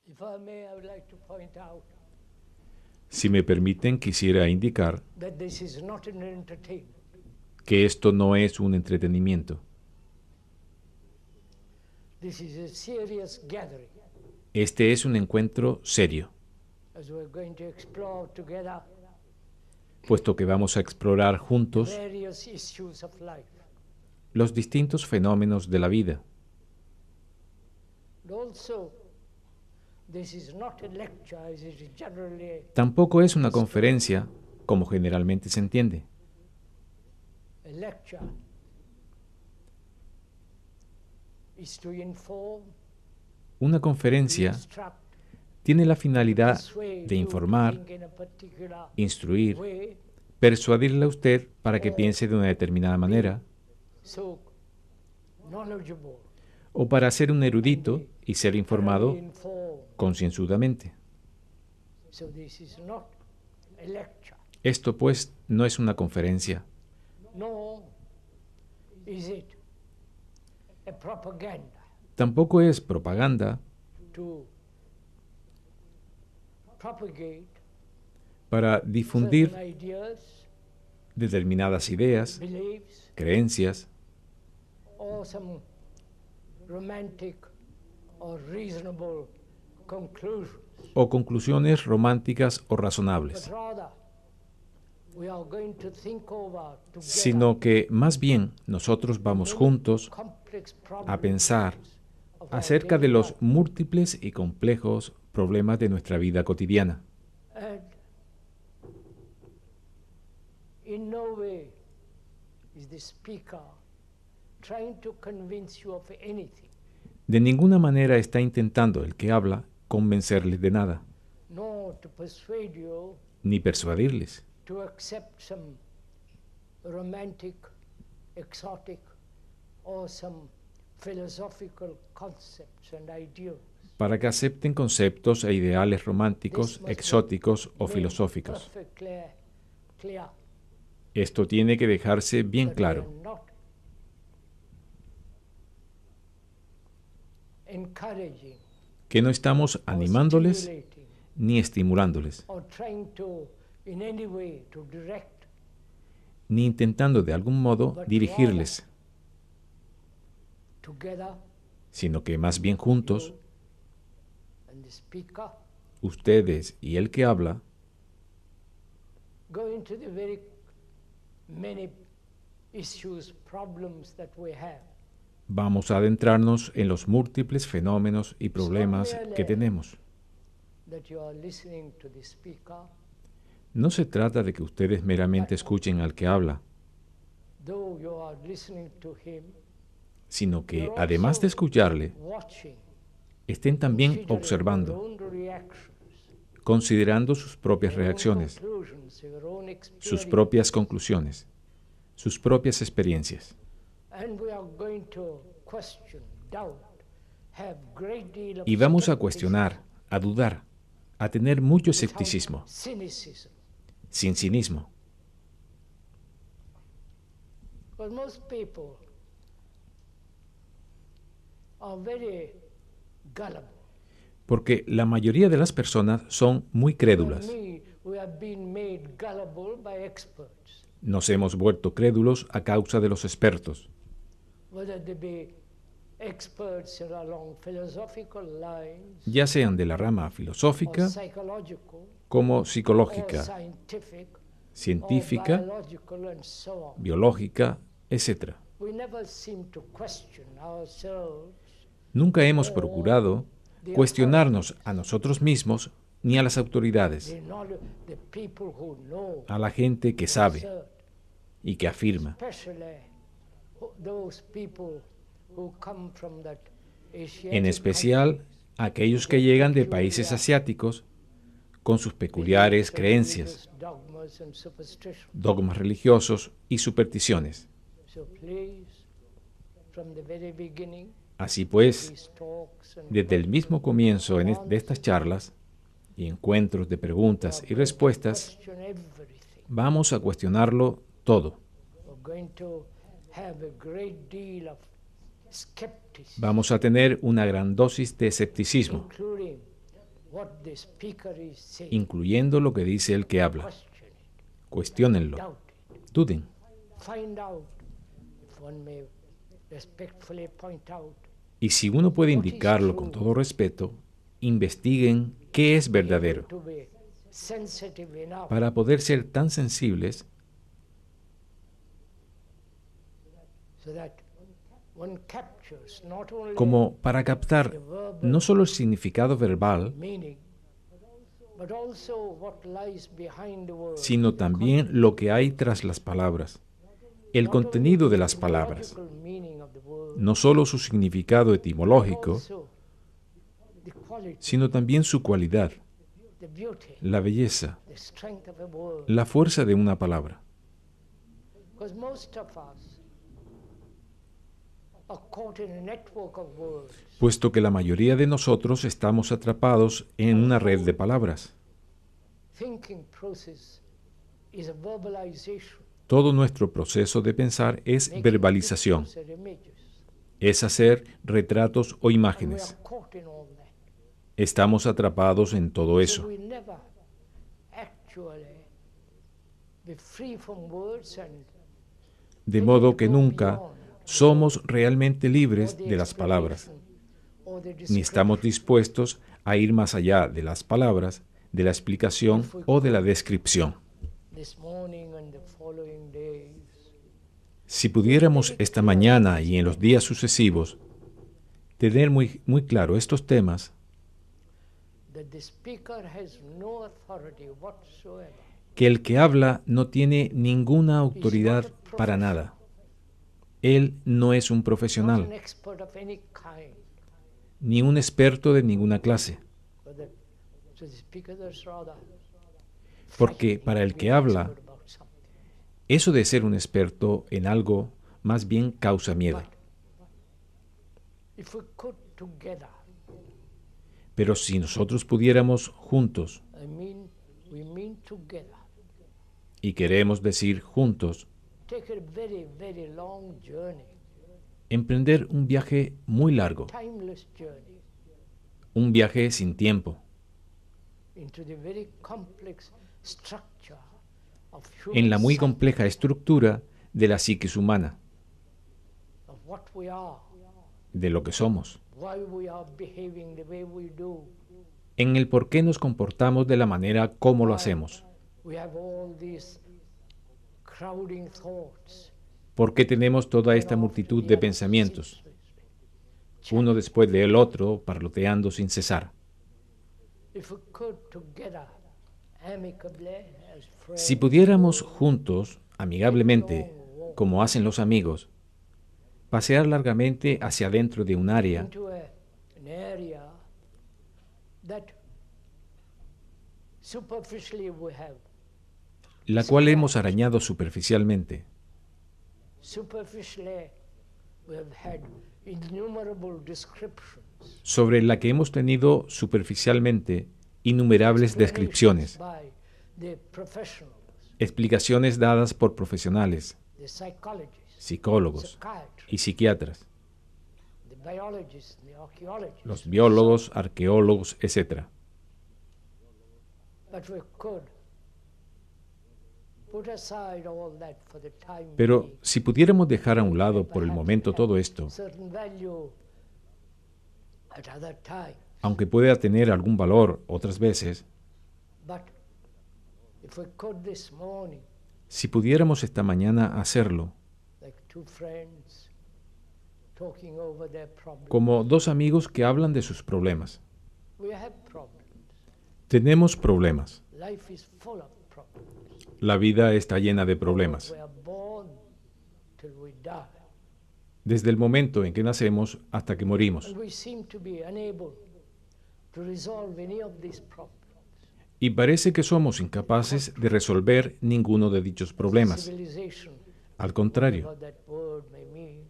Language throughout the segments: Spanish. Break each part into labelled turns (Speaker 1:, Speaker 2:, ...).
Speaker 1: If I may, I would like to point out
Speaker 2: Si me permiten, quisiera indicar
Speaker 1: that this is not an entertainment.
Speaker 2: que esto no es un entretenimiento.
Speaker 1: This is a serious gathering,
Speaker 2: Este es un encuentro serio,
Speaker 1: as we're going to explore together
Speaker 2: puesto que vamos a explorar juntos
Speaker 1: various issues of life.
Speaker 2: los distintos fenómenos de la vida.
Speaker 1: And also, this is not a lecture as it is generally.
Speaker 2: Tampoco es una conferencia, como generalmente se entiende.
Speaker 1: A lecture is to inform,
Speaker 2: Una conferencia
Speaker 1: instruct,
Speaker 2: tiene la finalidad
Speaker 1: persuade
Speaker 2: de
Speaker 1: you to
Speaker 2: informar,
Speaker 1: think in a particular
Speaker 2: instruir,
Speaker 1: way,
Speaker 2: persuadirle a usted para que piense de una determinada manera,
Speaker 1: so knowledgeable,
Speaker 2: o para ser un erudito y ser informado
Speaker 1: thoroughly informed.
Speaker 2: concienzudamente.
Speaker 1: So this is not a lecture,
Speaker 2: Esto, pues, no es una conferencia,
Speaker 1: nor is it a propaganda
Speaker 2: tampoco es propaganda
Speaker 1: to propagate
Speaker 2: para difundir
Speaker 1: certain ideas,
Speaker 2: determinadas ideas,
Speaker 1: beliefs,
Speaker 2: creencias
Speaker 1: or some romantic or reasonable conclusions,
Speaker 2: o conclusiones románticas o
Speaker 1: but
Speaker 2: razonables,
Speaker 1: rather we are going to think over together
Speaker 2: sino que más bien nosotros vamos juntos
Speaker 1: complex
Speaker 2: a
Speaker 1: problems
Speaker 2: pensar
Speaker 1: of our
Speaker 2: acerca de
Speaker 1: daily
Speaker 2: los
Speaker 1: life.
Speaker 2: múltiples y complejos problemas de nuestra vida cotidiana.
Speaker 1: And in no way is the speaker trying to convince you of anything,
Speaker 2: De ninguna manera está intentando el que habla convencerles de nada,
Speaker 1: nor to persuade you
Speaker 2: ni persuadirles,
Speaker 1: to accept some romantic, exotic, or some philosophical concepts and ideals.
Speaker 2: para que acepten conceptos e ideales románticos, exóticos o
Speaker 1: Make
Speaker 2: filosóficos.
Speaker 1: perfectly clear
Speaker 2: Esto tiene que dejarse bien
Speaker 1: that we
Speaker 2: claro,
Speaker 1: are not encouraging
Speaker 2: que no estamos
Speaker 1: or
Speaker 2: animándoles
Speaker 1: stimulating
Speaker 2: ni estimulándoles,
Speaker 1: or trying to in any way to direct,
Speaker 2: ni intentando de algún modo dirigirles,
Speaker 1: together
Speaker 2: sino que más bien juntos,
Speaker 1: you and the speaker
Speaker 2: ustedes y el que habla,
Speaker 1: go into the very many issues, problems that we have.
Speaker 2: vamos a adentrarnos en los múltiples fenómenos y problemas que tenemos.
Speaker 1: That you are listening to the speaker,
Speaker 2: No se trata de que ustedes meramente escuchen al que habla,
Speaker 1: though you are listening to him,
Speaker 2: sino que,
Speaker 1: you're
Speaker 2: además de
Speaker 1: also
Speaker 2: escucharle,
Speaker 1: watching,
Speaker 2: estén también
Speaker 1: considering your
Speaker 2: observando,
Speaker 1: own reactions,
Speaker 2: considerando sus propias
Speaker 1: your own
Speaker 2: reacciones,
Speaker 1: conclusions, your own
Speaker 2: sus
Speaker 1: experience.
Speaker 2: propias conclusiones, sus propias experiencias.
Speaker 1: And we are going to question, doubt, have great deal of
Speaker 2: Y vamos a
Speaker 1: skepticism
Speaker 2: cuestionar, a dudar, a tener mucho
Speaker 1: without
Speaker 2: escepticismo,
Speaker 1: cynicism.
Speaker 2: sin cinismo.
Speaker 1: But most people are very gullible.
Speaker 2: Porque la mayoría de las personas son muy crédulas.
Speaker 1: We have been made gullible by experts,
Speaker 2: Nos hemos vuelto crédulos a causa de los expertos,
Speaker 1: whether they be experts along philosophical lines,
Speaker 2: ya sean de la rama
Speaker 1: or
Speaker 2: filosófica
Speaker 1: psychological,
Speaker 2: como
Speaker 1: or
Speaker 2: psicológica,
Speaker 1: scientific, or
Speaker 2: científica,
Speaker 1: biological, and so on.
Speaker 2: biológica, etc.
Speaker 1: We never seem to question ourselves
Speaker 2: Nunca hemos procurado cuestionarnos a nosotros mismos ni a las autoridades,
Speaker 1: the people who know,
Speaker 2: a la gente que sabe
Speaker 1: assert,
Speaker 2: y que afirma,
Speaker 1: especially those people who come from that Asiatic
Speaker 2: en especial aquellos que llegan de países asiáticos con sus peculiares creencias,
Speaker 1: dogmas and superstitions.
Speaker 2: dogmas religiosos y supersticiones.
Speaker 1: So please, from the very beginning,
Speaker 2: Así pues,
Speaker 1: these talks and
Speaker 2: desde el mismo comienzo de estas charlas y encuentros de preguntas y respuestas,
Speaker 1: question everything.
Speaker 2: vamos a cuestionarlo todo.
Speaker 1: We're going to have a great deal of skepticism,
Speaker 2: Vamos a tener una gran dosis de escepticismo,
Speaker 1: including what the speaker is saying.
Speaker 2: incluyendo lo que dice el que habla.
Speaker 1: Question it,
Speaker 2: Cuestiónenlo,
Speaker 1: doubt it,
Speaker 2: duden.
Speaker 1: find out, if one may respectfully point out,
Speaker 2: Y si uno puede indicarlo con todo respeto, investiguen qué es verdadero,
Speaker 1: to be sensitive enough
Speaker 2: para poder ser tan sensibles
Speaker 1: so that one captures not only
Speaker 2: como para captar
Speaker 1: the verbal
Speaker 2: no solo el significado verbal,
Speaker 1: meaning, but also what lies behind the word,
Speaker 2: sino
Speaker 1: the
Speaker 2: también lo que hay tras las palabras, el
Speaker 1: not only
Speaker 2: contenido de
Speaker 1: the
Speaker 2: las palabras,
Speaker 1: etymological meaning of the word,
Speaker 2: no solo su significado
Speaker 1: but
Speaker 2: etimológico,
Speaker 1: also the quality,
Speaker 2: sino también su cualidad,
Speaker 1: the beauty,
Speaker 2: la belleza,
Speaker 1: the strength of a word.
Speaker 2: la fuerza de una palabra.
Speaker 1: Because most of us are caught in a network of words.
Speaker 2: Puesto que la mayoría de nosotros estamos atrapados en una red de palabras.
Speaker 1: Thinking process is a verbalization,
Speaker 2: Todo nuestro proceso de pensar es
Speaker 1: making
Speaker 2: verbalización,
Speaker 1: pictures and images.
Speaker 2: es hacer retratos o
Speaker 1: And we
Speaker 2: imágenes.
Speaker 1: are caught in all that.
Speaker 2: Estamos atrapados en todo
Speaker 1: So
Speaker 2: eso.
Speaker 1: we never actually be free from words and
Speaker 2: De modo que nunca somos realmente libres
Speaker 1: or the
Speaker 2: de las palabras,
Speaker 1: explanation or the
Speaker 2: ni estamos
Speaker 1: description.
Speaker 2: dispuestos a ir más allá de las palabras, de la explicación o de la descripción.
Speaker 1: This morning and the following days,
Speaker 2: Si pudiéramos esta mañana y en los días sucesivos tener muy claro estos temas,
Speaker 1: that the speaker has no authority whatsoever.
Speaker 2: que el que habla no tiene ninguna autoridad para nada. Él no es un
Speaker 1: Not
Speaker 2: profesional,
Speaker 1: an expert of any kind.
Speaker 2: ni un experto de ninguna clase,
Speaker 1: But so the speaker is rather
Speaker 2: porque
Speaker 1: frightening
Speaker 2: para el
Speaker 1: to be
Speaker 2: que
Speaker 1: an
Speaker 2: habla,
Speaker 1: expert about something.
Speaker 2: eso de ser un experto en algo más bien causa miedo.
Speaker 1: But if we could together,
Speaker 2: Pero si nosotros pudiéramos juntos,
Speaker 1: we mean together,
Speaker 2: y queremos decir juntos,
Speaker 1: take a very, very long journey,
Speaker 2: emprender un viaje muy largo,
Speaker 1: timeless journey,
Speaker 2: un viaje sin tiempo,
Speaker 1: into the very complex structure of
Speaker 2: en la
Speaker 1: human
Speaker 2: muy
Speaker 1: psyche,
Speaker 2: compleja estructura de la psiquis humana,
Speaker 1: of what we are,
Speaker 2: de lo que somos,
Speaker 1: why we are behaving the way we do.
Speaker 2: en el por qué nos comportamos de la manera como lo hacemos,
Speaker 1: We have all these crowding thoughts.
Speaker 2: por qué tenemos toda esta multitud de pensamientos, uno después del otro, parloteando sin cesar.
Speaker 1: If we could together, amicably, as friends,
Speaker 2: Si pudiéramos juntos, amigablemente, como hacen los amigos, pasear largamente hacia adentro de un área
Speaker 1: into an area that superficially we have,
Speaker 2: la cual hemos arañado superficialmente,
Speaker 1: superficially we have had innumerable descriptions,
Speaker 2: sobre la que hemos tenido superficialmente innumerables descripciones,
Speaker 1: by the professionals,
Speaker 2: explicaciones dadas por profesionales,
Speaker 1: the psychologists,
Speaker 2: psicólogos
Speaker 1: psychiatrists,
Speaker 2: y psiquiatras,
Speaker 1: the biologists, the archaeologists.
Speaker 2: los biólogos, arqueólogos, etc.
Speaker 1: But we could put aside all that for the time
Speaker 2: Pero
Speaker 1: being.
Speaker 2: si pudiéramos dejar a un lado por el momento todo esto,
Speaker 1: Certain value at other times.
Speaker 2: aunque pueda tener algún valor otras veces,
Speaker 1: But if we could this morning,
Speaker 2: si pudiéramos esta mañana hacerlo,
Speaker 1: like two friends talking over their problems,
Speaker 2: como dos amigos que hablan de sus problemas.
Speaker 1: we have problems.
Speaker 2: Tenemos problemas.
Speaker 1: Life is full of problems.
Speaker 2: La vida está llena de problemas.
Speaker 1: We are born till we die.
Speaker 2: Desde el momento en que nacemos hasta que morimos.
Speaker 1: And we seem to be unable to resolve any of these problems.
Speaker 2: Y parece que somos incapaces de resolver ninguno de dichos problemas.
Speaker 1: Civilization,
Speaker 2: Al contrario,
Speaker 1: what that word may mean,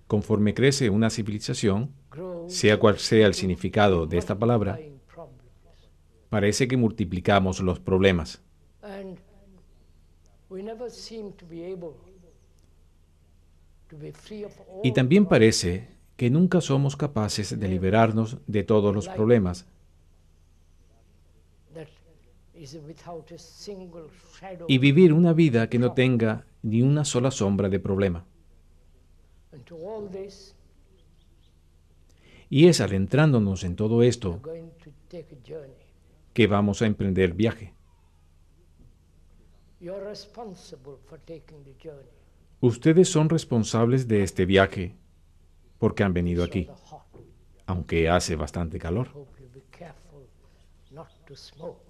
Speaker 2: conforme crece una civilización,
Speaker 1: grows
Speaker 2: sea cual sea el significado de esta palabra,
Speaker 1: multiplying problems.
Speaker 2: parece que multiplicamos los problemas.
Speaker 1: And we never seem to be able to be free of all
Speaker 2: Y también
Speaker 1: problems.
Speaker 2: parece que nunca somos capaces de liberarnos de todos los problemas,
Speaker 1: is without a single shadow.
Speaker 2: y vivir una vida que no tenga ni una sola sombra de problema.
Speaker 1: And to all this,
Speaker 2: Y es adentrándonos en todo
Speaker 1: we're
Speaker 2: esto
Speaker 1: going to take a journey.
Speaker 2: que vamos a emprender viaje.
Speaker 1: You're responsible for taking the journey.
Speaker 2: Ustedes son responsables de este viaje porque han venido aquí,
Speaker 1: Rather hot.
Speaker 2: aunque hace bastante calor.
Speaker 1: Hope you be careful not to smoke.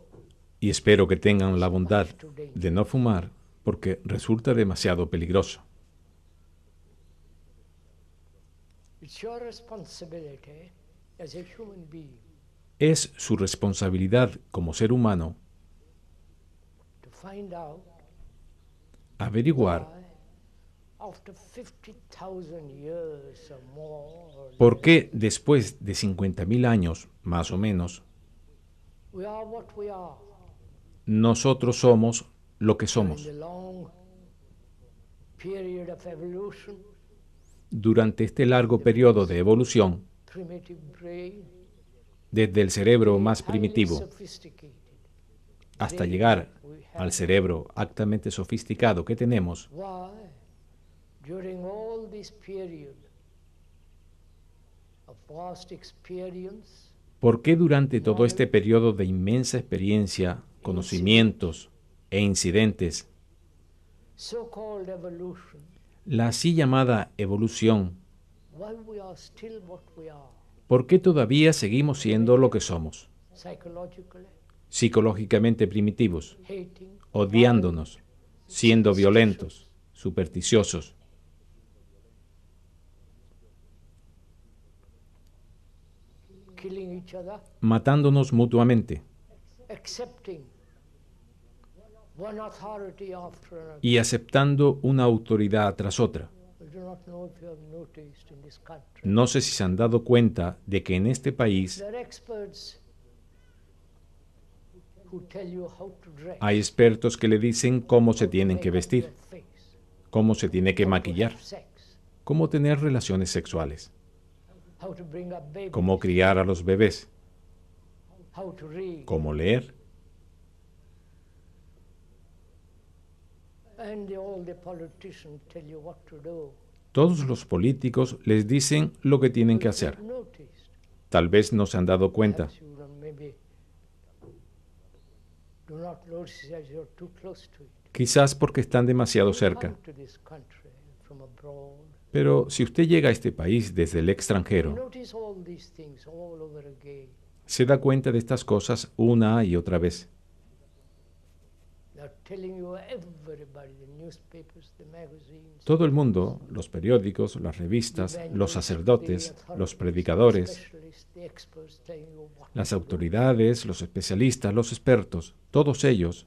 Speaker 2: Y espero que tengan la bondad de no fumar porque resulta demasiado peligroso.
Speaker 1: It's your responsibility as a human being
Speaker 2: Es su responsabilidad como ser humano
Speaker 1: to find out
Speaker 2: averiguar
Speaker 1: why, after 50,000 years or more, or
Speaker 2: por
Speaker 1: less,
Speaker 2: qué después de 50.000 años, más o menos,
Speaker 1: we are what we are.
Speaker 2: nosotros somos lo que
Speaker 1: In
Speaker 2: somos.
Speaker 1: the long period of evolution,
Speaker 2: Durante este largo periodo de evolución,
Speaker 1: primitive brain,
Speaker 2: desde el cerebro más
Speaker 1: highly
Speaker 2: primitivo
Speaker 1: sophisticated,
Speaker 2: hasta
Speaker 1: brain
Speaker 2: llegar
Speaker 1: that we
Speaker 2: al
Speaker 1: have.
Speaker 2: cerebro altamente sofisticado que tenemos,
Speaker 1: Why, during all this period of vast experience,
Speaker 2: ¿por qué durante todo este periodo de inmensa experiencia, conocimientos e incidentes,
Speaker 1: so-called evolution,
Speaker 2: la así llamada evolución,
Speaker 1: why we are still what we are,
Speaker 2: por qué todavía seguimos siendo lo que somos,
Speaker 1: psychologically,
Speaker 2: psicológicamente primitivos,
Speaker 1: hating,
Speaker 2: odiándonos, siendo violentos, supersticiosos,
Speaker 1: killing each other,
Speaker 2: matándonos mutuamente
Speaker 1: accepting one authority after another.
Speaker 2: y aceptando una autoridad tras otra?
Speaker 1: I do not know if you have noticed in this country.
Speaker 2: No sé si se han dado cuenta de que en este país
Speaker 1: There are experts who tell you how to dress,
Speaker 2: hay expertos que le dicen cómo se
Speaker 1: how to
Speaker 2: tienen
Speaker 1: make
Speaker 2: que
Speaker 1: up
Speaker 2: vestir,
Speaker 1: your face,
Speaker 2: cómo se tiene que
Speaker 1: how to
Speaker 2: maquillar,
Speaker 1: have sex,
Speaker 2: cómo tener relaciones sexuales,
Speaker 1: how to bring up babies,
Speaker 2: cómo criar a los bebés,
Speaker 1: how to read.
Speaker 2: cómo leer.
Speaker 1: And all the politicians tell you what to do.
Speaker 2: Todos los políticos les dicen lo que tienen que
Speaker 1: If you
Speaker 2: hacer.
Speaker 1: have noticed,
Speaker 2: Tal vez no se han dado cuenta.
Speaker 1: perhaps you don't maybe do not notice as you're too close to it.
Speaker 2: Quizás porque están demasiado
Speaker 1: You
Speaker 2: cerca.
Speaker 1: come to this country from abroad,
Speaker 2: Pero si usted llega a este país desde el
Speaker 1: you
Speaker 2: extranjero,
Speaker 1: notice all these things all over again.
Speaker 2: se da cuenta de estas cosas una y otra vez.
Speaker 1: They're telling you everybody, the newspapers, the magazines,
Speaker 2: Todo el mundo, los periódicos, las revistas, los sacerdotes, los predicadores,
Speaker 1: specialists, the experts telling you what
Speaker 2: las
Speaker 1: to do.
Speaker 2: autoridades, los especialistas, los expertos, todos ellos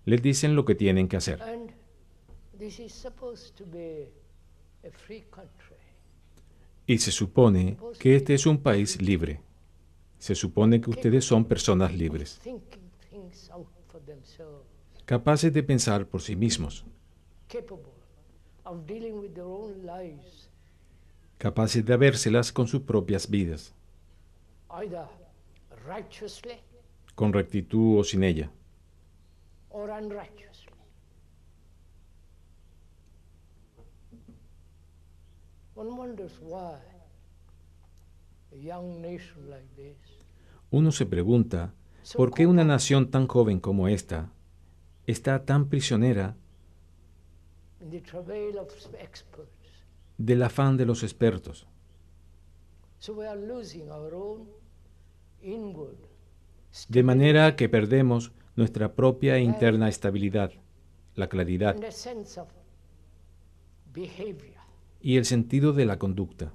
Speaker 2: les dicen lo que tienen que hacer.
Speaker 1: And this is supposed to be a free country.
Speaker 2: Y se supone que este es un país libre. Se supone que ustedes son personas libres,
Speaker 1: Thinking things out for themselves,
Speaker 2: capaces de pensar por sí mismos,
Speaker 1: capable of dealing with their own lives,
Speaker 2: capaces de habérselas con sus propias vidas,
Speaker 1: either righteously
Speaker 2: con rectitud o sin ella.
Speaker 1: or unrighteously. One wonders why a young nation like this,
Speaker 2: Uno se pregunta, ¿por qué una nación tan joven como esta está tan prisionera
Speaker 1: in the travail of experts,
Speaker 2: del afán de los expertos?
Speaker 1: so we are losing our own inward
Speaker 2: De manera que perdemos nuestra propia interna estabilidad, la claridad
Speaker 1: and a sense of behavior.
Speaker 2: y el sentido de la conducta.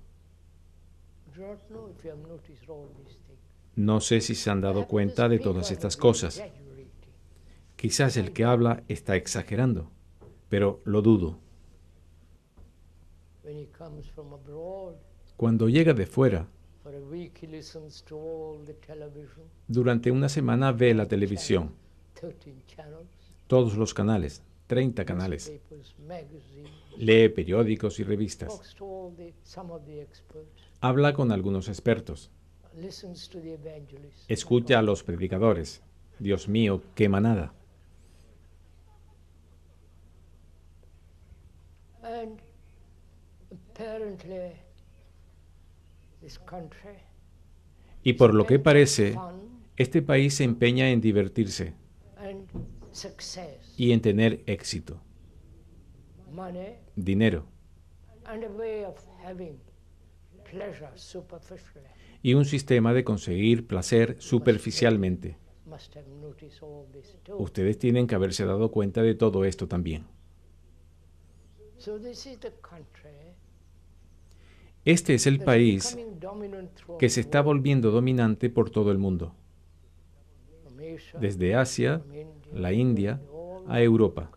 Speaker 1: I do not know if you have noticed all these things.
Speaker 2: No sé si se han dado
Speaker 1: Perhaps
Speaker 2: cuenta
Speaker 1: the
Speaker 2: de todas
Speaker 1: speaker
Speaker 2: estas
Speaker 1: is
Speaker 2: cosas.
Speaker 1: exaggerating.
Speaker 2: Quizás el que habla está exagerando, pero lo dudo.
Speaker 1: When he comes from abroad,
Speaker 2: Cuando llega de fuera,
Speaker 1: for a week he listens to all the television,
Speaker 2: durante una semana ve la televisión,
Speaker 1: 13 channels,
Speaker 2: todos los canales, 30 canales,
Speaker 1: newspapers, magazines,
Speaker 2: lee periódicos y revistas,
Speaker 1: talks to some of the experts,
Speaker 2: habla con algunos expertos,
Speaker 1: listens to the evangelists,
Speaker 2: escucha a los predicadores, Dios mío, qué manada.
Speaker 1: And apparently this country
Speaker 2: Y por lo que
Speaker 1: spends on
Speaker 2: parece,
Speaker 1: fun
Speaker 2: este país se empeña en divertirse
Speaker 1: and success,
Speaker 2: y en tener éxito,
Speaker 1: money,
Speaker 2: dinero
Speaker 1: and a way of having pleasure superficially.
Speaker 2: y un sistema de conseguir placer superficialmente.
Speaker 1: Must have noticed all this too.
Speaker 2: Ustedes tienen que haberse dado cuenta de todo esto también.
Speaker 1: So this is the country
Speaker 2: Este es el
Speaker 1: that is
Speaker 2: país
Speaker 1: becoming dominant throughout
Speaker 2: que se
Speaker 1: the
Speaker 2: está
Speaker 1: world.
Speaker 2: volviendo dominante por todo el mundo,
Speaker 1: From Asia,
Speaker 2: desde Asia,
Speaker 1: from India,
Speaker 2: la India,
Speaker 1: all
Speaker 2: a Europa.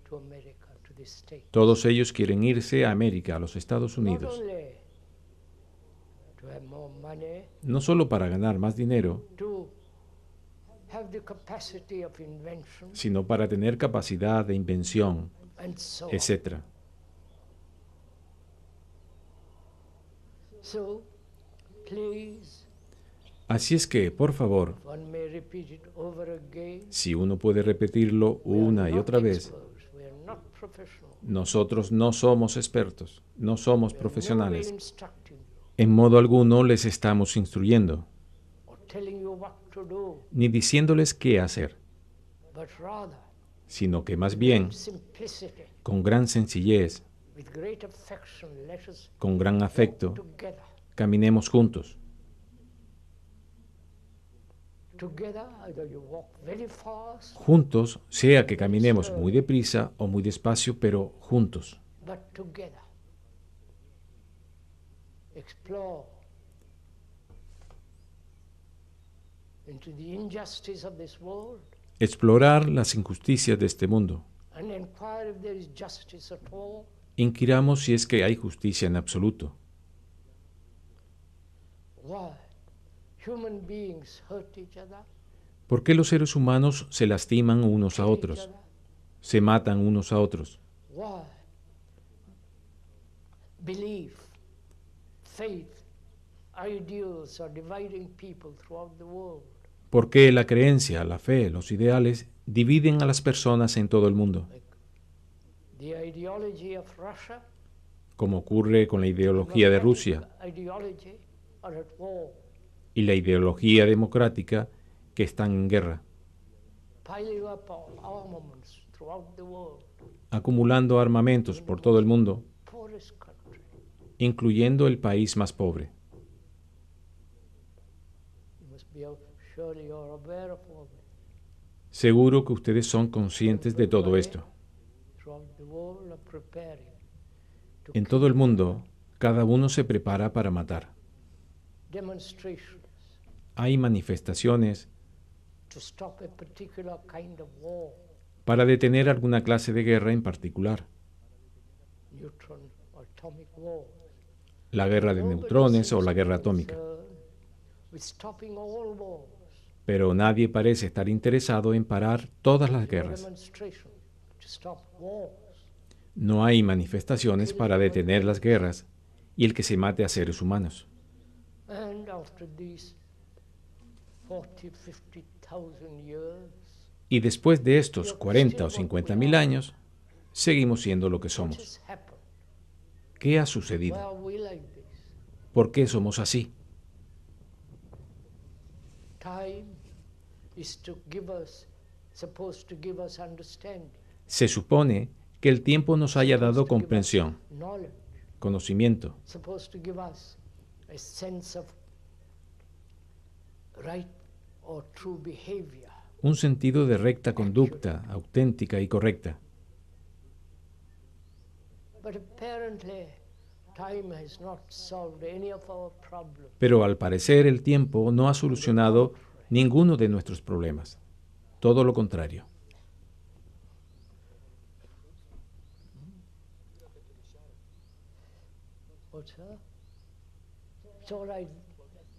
Speaker 1: to America, to the States.
Speaker 2: Todos ellos quieren irse a América, a los Estados
Speaker 1: Not
Speaker 2: Unidos,
Speaker 1: only to have more money,
Speaker 2: no solo para ganar más dinero,
Speaker 1: to have the capacity of invention,
Speaker 2: sino para tener capacidad de invención,
Speaker 1: and so on.
Speaker 2: etc.
Speaker 1: So, please,
Speaker 2: Así es que, por favor,
Speaker 1: one may repeat it over again.
Speaker 2: si uno puede repetirlo
Speaker 1: We are
Speaker 2: una y
Speaker 1: not
Speaker 2: otra vez,
Speaker 1: experts, we are not professional.
Speaker 2: nosotros no somos expertos, no somos
Speaker 1: We are no way
Speaker 2: profesionales.
Speaker 1: instructing you
Speaker 2: En modo alguno les estamos instruyendo,
Speaker 1: or telling you what to do,
Speaker 2: ni diciéndoles qué hacer,
Speaker 1: but rather,
Speaker 2: sino que más
Speaker 1: with
Speaker 2: bien,
Speaker 1: great simplicity,
Speaker 2: con gran sencillez,
Speaker 1: with great affection, let us
Speaker 2: con gran afecto,
Speaker 1: together.
Speaker 2: caminemos juntos.
Speaker 1: Together, either you walk very fast,
Speaker 2: Juntos, sea que caminemos muy deprisa o muy despacio, pero juntos.
Speaker 1: but together. Explore into the injustice of this world
Speaker 2: Explorar las injusticias de este mundo.
Speaker 1: and inquire if there is justice at all.
Speaker 2: Inquiramos si es que hay justicia en absoluto.
Speaker 1: Why? Human beings hurt each other,
Speaker 2: ¿Por qué los seres humanos se lastiman unos a
Speaker 1: kill each
Speaker 2: otros,
Speaker 1: other.
Speaker 2: se matan unos a otros?
Speaker 1: Why? Belief, faith, ideals are dividing people throughout the world.
Speaker 2: ¿Por qué la creencia, la fe, los ideales dividen a las personas en todo el mundo?
Speaker 1: The ideology of Russia,
Speaker 2: Como ocurre con la ideología de Rusia
Speaker 1: ideology are at war,
Speaker 2: y la ideología democrática que están en guerra,
Speaker 1: piling up armaments throughout the world.
Speaker 2: acumulando armamentos por todo el mundo,
Speaker 1: Poorest country.
Speaker 2: incluyendo el país más pobre.
Speaker 1: You must be surely you're aware of all this.
Speaker 2: Seguro que ustedes son conscientes de todo esto.
Speaker 1: Throughout the world are preparing to
Speaker 2: En todo el mundo, cada uno se prepara para matar.
Speaker 1: demonstrations
Speaker 2: Hay manifestaciones
Speaker 1: to stop a particular kind of war,
Speaker 2: para detener alguna clase de guerra en particular.
Speaker 1: neutron or atomic war.
Speaker 2: La guerra de neutrones o la guerra atómica.
Speaker 1: With stopping all wars.
Speaker 2: Pero nadie parece estar interesado en parar todas las
Speaker 1: No
Speaker 2: guerras.
Speaker 1: demonstration to stop wars.
Speaker 2: No hay manifestaciones para detener las guerras y el que se mate a seres humanos.
Speaker 1: And after these 40, 50,000 years,
Speaker 2: Y después de estos 40 o 50 mil años, seguimos siendo lo que
Speaker 1: what
Speaker 2: somos.
Speaker 1: has happened?
Speaker 2: ¿Qué ha
Speaker 1: Why
Speaker 2: sucedido?
Speaker 1: are we like this?
Speaker 2: ¿Por qué somos así?
Speaker 1: Time is supposed to give us understanding,
Speaker 2: Se supone que el tiempo nos haya dado comprensión,
Speaker 1: knowledge,
Speaker 2: conocimiento,
Speaker 1: supposed to give us a sense of right or true behavior.
Speaker 2: un sentido de recta conducta, auténtica y correcta.
Speaker 1: But apparently, time has not solved any of our problems.
Speaker 2: Pero al parecer el tiempo no ha solucionado ninguno de nuestros problemas. Todo lo contrario.
Speaker 1: What's that? It's all right.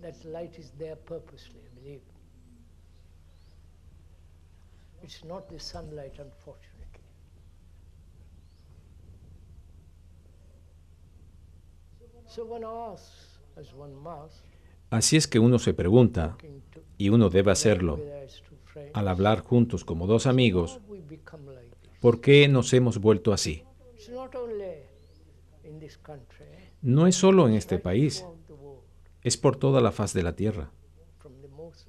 Speaker 1: That light is there purposely, I believe. It's not the sunlight, unfortunately. So one asks, as one must,
Speaker 2: Así es que uno se pregunta,
Speaker 1: talking to,
Speaker 2: y uno debe hacerlo,
Speaker 1: whether it's to friends,
Speaker 2: al hablar juntos como dos amigos,
Speaker 1: how we become like this.
Speaker 2: ¿por qué nos hemos vuelto así?
Speaker 1: It's not only in this country,
Speaker 2: No es solo en
Speaker 1: it's
Speaker 2: este
Speaker 1: right
Speaker 2: país,
Speaker 1: throughout the world,
Speaker 2: es por toda la faz de la tierra.
Speaker 1: from the most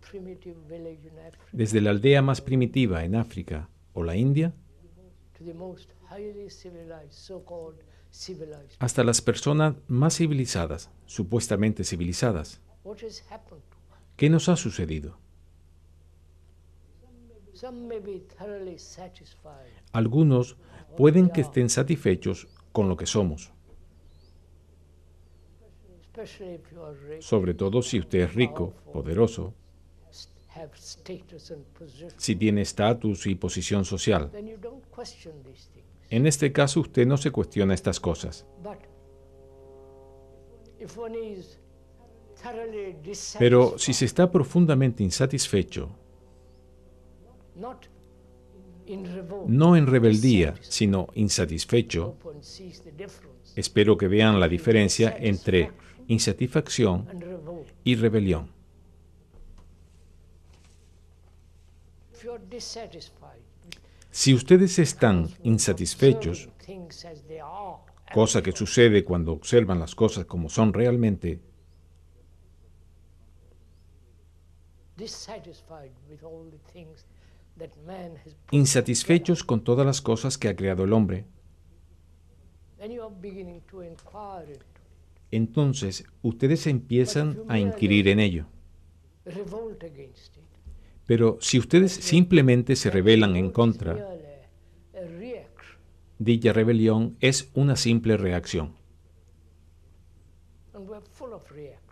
Speaker 1: primitive village in Africa
Speaker 2: Desde la aldea más primitiva en África o la India,
Speaker 1: to the most highly civilized, so-called civilized.
Speaker 2: hasta las personas más civilizadas, supuestamente civilizadas.
Speaker 1: What has happened to us?
Speaker 2: ¿Qué nos ha sucedido?
Speaker 1: Some may be thoroughly satisfied,
Speaker 2: Algunos pueden que estén satisfechos con lo que somos,
Speaker 1: especially if you are rich,
Speaker 2: sobre todo si usted es rico, poderoso,
Speaker 1: have status and position.
Speaker 2: si tiene estatus y posición social.
Speaker 1: Then you don't question these things.
Speaker 2: En este caso usted no se cuestiona estas cosas.
Speaker 1: But if one is thoroughly
Speaker 2: Pero si
Speaker 1: dissatisfied,
Speaker 2: se está profundamente insatisfecho,
Speaker 1: not in revolt,
Speaker 2: no en rebeldía, sino insatisfecho,
Speaker 1: hope one sees the difference
Speaker 2: espero que vean la diferencia entre insatisfacción
Speaker 1: and revolt.
Speaker 2: y rebelión.
Speaker 1: If you are dissatisfied,
Speaker 2: Si ustedes están insatisfechos,
Speaker 1: observing things as they are,
Speaker 2: cosa que sucede cuando observan las cosas como son realmente,
Speaker 1: dissatisfied with all the things that man has put
Speaker 2: insatisfechos con todas las cosas que ha creado el hombre,
Speaker 1: together, then you are beginning to inquire into
Speaker 2: entonces ustedes empiezan a inquirir en ello.
Speaker 1: it, revolt against it.
Speaker 2: Pero si ustedes simplemente se rebelan en
Speaker 1: Revolt is
Speaker 2: contra,
Speaker 1: merely a reaction,
Speaker 2: dicha rebelión es una simple reacción.
Speaker 1: and we're full of reactions.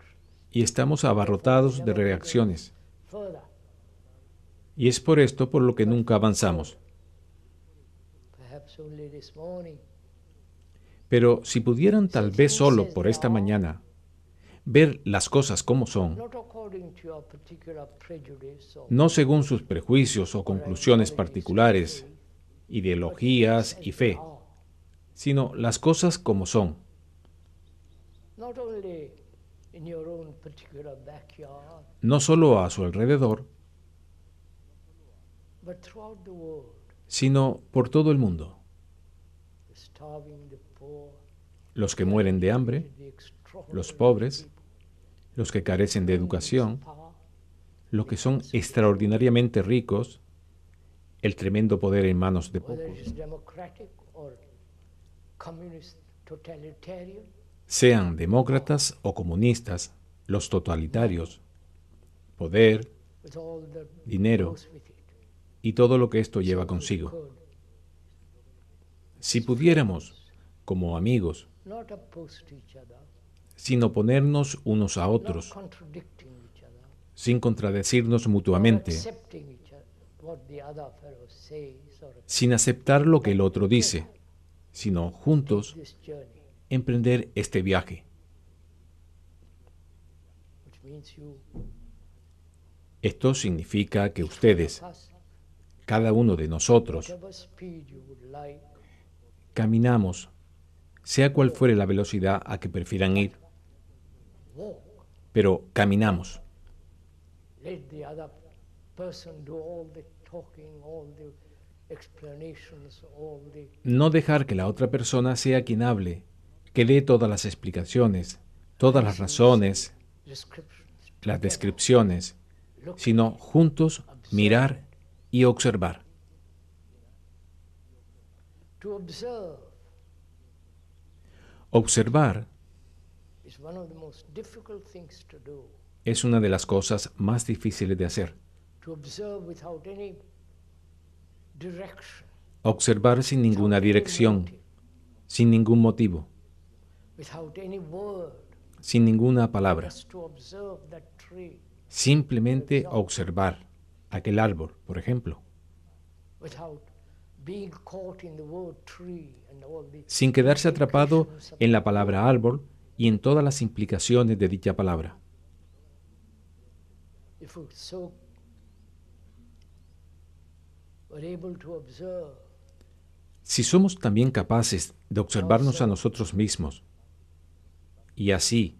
Speaker 2: Y estamos abarrotados de reacciones.
Speaker 1: Further,
Speaker 2: Y es por esto por lo que nunca avanzamos.
Speaker 1: perhaps only this morning,
Speaker 2: Pero si pudieran tal vez solo por esta mañana ver las cosas como son,
Speaker 1: not according to your particular prejudice or
Speaker 2: no según sus prejuicios o conclusiones particulares, ideologías y fe,
Speaker 1: are,
Speaker 2: sino las cosas como son,
Speaker 1: not only in your own particular backyard,
Speaker 2: no solo a su alrededor,
Speaker 1: but throughout the world,
Speaker 2: sino por todo el mundo.
Speaker 1: the starving, the poor,
Speaker 2: Los que mueren de hambre,
Speaker 1: the extraordinary
Speaker 2: los pobres, los que carecen de educación,
Speaker 1: power,
Speaker 2: los que son extraordinariamente ricos, el tremendo poder en manos de
Speaker 1: whether
Speaker 2: pocos,
Speaker 1: it is democratic or communist totalitarian,
Speaker 2: sean demócratas o comunistas, los totalitarios, poder
Speaker 1: with all that
Speaker 2: Dinero.
Speaker 1: goes with it.
Speaker 2: y todo lo que esto lleva
Speaker 1: So we
Speaker 2: consigo.
Speaker 1: could
Speaker 2: Si pudiéramos, como amigos,
Speaker 1: not oppose to each other,
Speaker 2: sin oponernos unos a
Speaker 1: not
Speaker 2: otros,
Speaker 1: contradicting each other,
Speaker 2: sin contradecirnos
Speaker 1: not
Speaker 2: mutuamente,
Speaker 1: accepting each other, what the other fellow says, or
Speaker 2: sin aceptar lo que el otro dice, sino juntos
Speaker 1: this journey,
Speaker 2: emprender este viaje.
Speaker 1: which means you,
Speaker 2: Esto significa que ustedes,
Speaker 1: us,
Speaker 2: cada uno de nosotros,
Speaker 1: whatever speed you would like,
Speaker 2: caminamos, sea cual fuere la velocidad a que prefieran ir,
Speaker 1: walk.
Speaker 2: pero caminamos.
Speaker 1: Let the other person do all the talking, all the explanations, all the
Speaker 2: No dejar que la otra persona sea quien hable, que dé todas las explicaciones, todas las razones,
Speaker 1: descriptions,
Speaker 2: las descripciones,
Speaker 1: look,
Speaker 2: sino juntos mirar y observar.
Speaker 1: to observe
Speaker 2: Observar
Speaker 1: is one of the most difficult things to do.
Speaker 2: es una de las cosas más difíciles de hacer.
Speaker 1: To observe without any direction,
Speaker 2: Observar sin ninguna
Speaker 1: without any
Speaker 2: dirección,
Speaker 1: motive,
Speaker 2: sin ningún motivo,
Speaker 1: without any word,
Speaker 2: sin ninguna palabra.
Speaker 1: just to observe that tree,
Speaker 2: Simplemente observar aquel árbol, por ejemplo,
Speaker 1: without being caught in the word tree and all the
Speaker 2: sin quedarse atrapado
Speaker 1: implications of
Speaker 2: en la palabra árbol y en todas las implicaciones de dicha palabra.
Speaker 1: if we so were able to observe
Speaker 2: Si somos también capaces de observarnos a nosotros mismos y así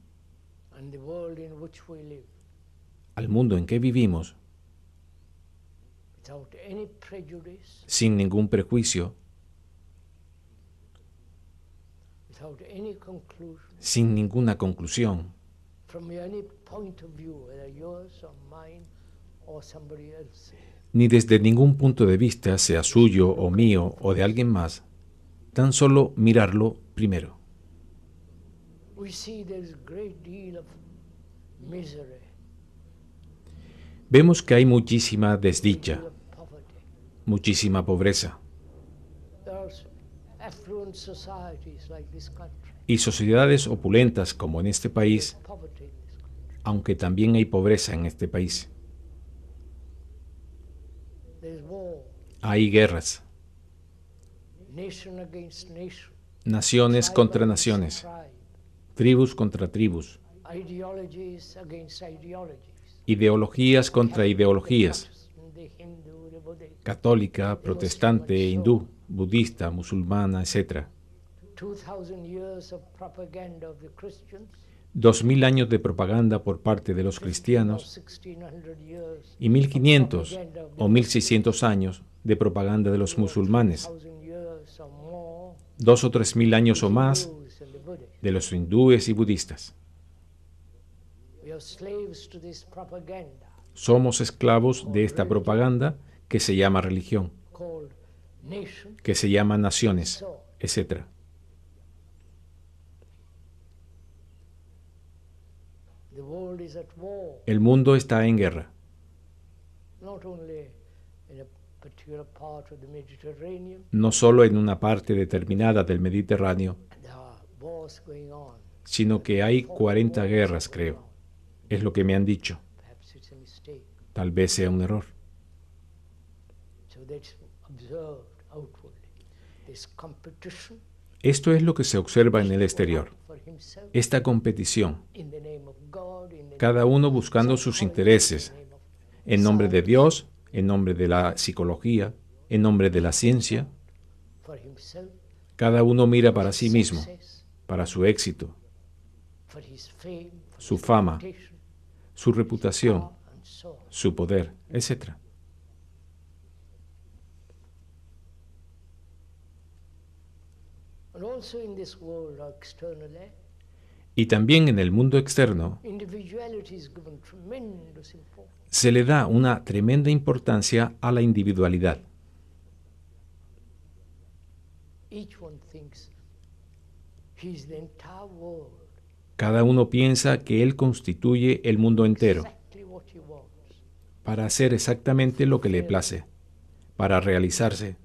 Speaker 1: and the world in which we live
Speaker 2: al mundo en que vivimos,
Speaker 1: without any prejudice,
Speaker 2: sin ningún prejuicio,
Speaker 1: without any conclusion,
Speaker 2: sin ninguna conclusión,
Speaker 1: from any point of view, whether yours or mine or somebody else.
Speaker 2: ni desde ningún punto de vista, sea suyo o mío o de alguien más, tan solo mirarlo primero.
Speaker 1: We see there is a great deal of misery,
Speaker 2: Vemos que hay muchísima
Speaker 1: a
Speaker 2: desdicha,
Speaker 1: deal of poverty.
Speaker 2: muchísima pobreza
Speaker 1: There are affluent societies like this country,
Speaker 2: y sociedades opulentas como en este país,
Speaker 1: poverty in this country.
Speaker 2: aunque también hay pobreza en este país.
Speaker 1: There is war,
Speaker 2: Hay guerras,
Speaker 1: nation against nation,
Speaker 2: naciones
Speaker 1: tribe
Speaker 2: contra
Speaker 1: against
Speaker 2: naciones,
Speaker 1: tribe,
Speaker 2: tribus contra tribus,
Speaker 1: ideologies against ideologies.
Speaker 2: ideologías contra
Speaker 1: The
Speaker 2: ideologías,
Speaker 1: Protestant, the Hindu, the Buddhist.
Speaker 2: católica, protestante, hindú, budista, musulmana, etc.
Speaker 1: 2,000 years of propaganda of the Christians,
Speaker 2: 2000 años de propaganda por parte de los
Speaker 1: or
Speaker 2: cristianos
Speaker 1: 1,600 years,
Speaker 2: y 1500 o 1600 años de propaganda de los musulmanes,
Speaker 1: 2,000 years or more,
Speaker 2: 2 o 3000 años o más
Speaker 1: Hindus and the Buddhists.
Speaker 2: de los hindúes y budistas.
Speaker 1: We are slaves to this propaganda
Speaker 2: Somos esclavos de esta propaganda que se llama religión,
Speaker 1: called nation.
Speaker 2: que se llama naciones, etc.
Speaker 1: The world is at war,
Speaker 2: El mundo está en guerra,
Speaker 1: not only in a particular part of the Mediterranean.
Speaker 2: no solo en una parte determinada del Mediterráneo,
Speaker 1: There are wars going on.
Speaker 2: sino que hay 40 guerras, creo. Es lo que me han dicho.
Speaker 1: Perhaps it's a mistake.
Speaker 2: Tal vez sea un error.
Speaker 1: So that's observed outwardly. This competition
Speaker 2: Esto es lo que se observa en el exterior,
Speaker 1: for himself
Speaker 2: esta competición,
Speaker 1: in the name of God, in the
Speaker 2: cada uno buscando sus intereses,
Speaker 1: name of
Speaker 2: en nombre de Dios, en nombre de la psicología, en nombre de la ciencia.
Speaker 1: for himself,
Speaker 2: Cada uno mira para sí mismo,
Speaker 1: success,
Speaker 2: para su éxito,
Speaker 1: for his fame, for
Speaker 2: su
Speaker 1: his
Speaker 2: fama,
Speaker 1: reputation,
Speaker 2: su reputación,
Speaker 1: power, and so on.
Speaker 2: su poder, etc.
Speaker 1: And also in this world, externally,
Speaker 2: Y también en el mundo externo
Speaker 1: individuality is given tremendous importance.
Speaker 2: se le da una tremenda importancia a la individualidad.
Speaker 1: Each one thinks he's the entire world,
Speaker 2: Cada uno piensa que él constituye el mundo entero
Speaker 1: exactly what he wants.
Speaker 2: para hacer exactamente lo que le place, para realizarse,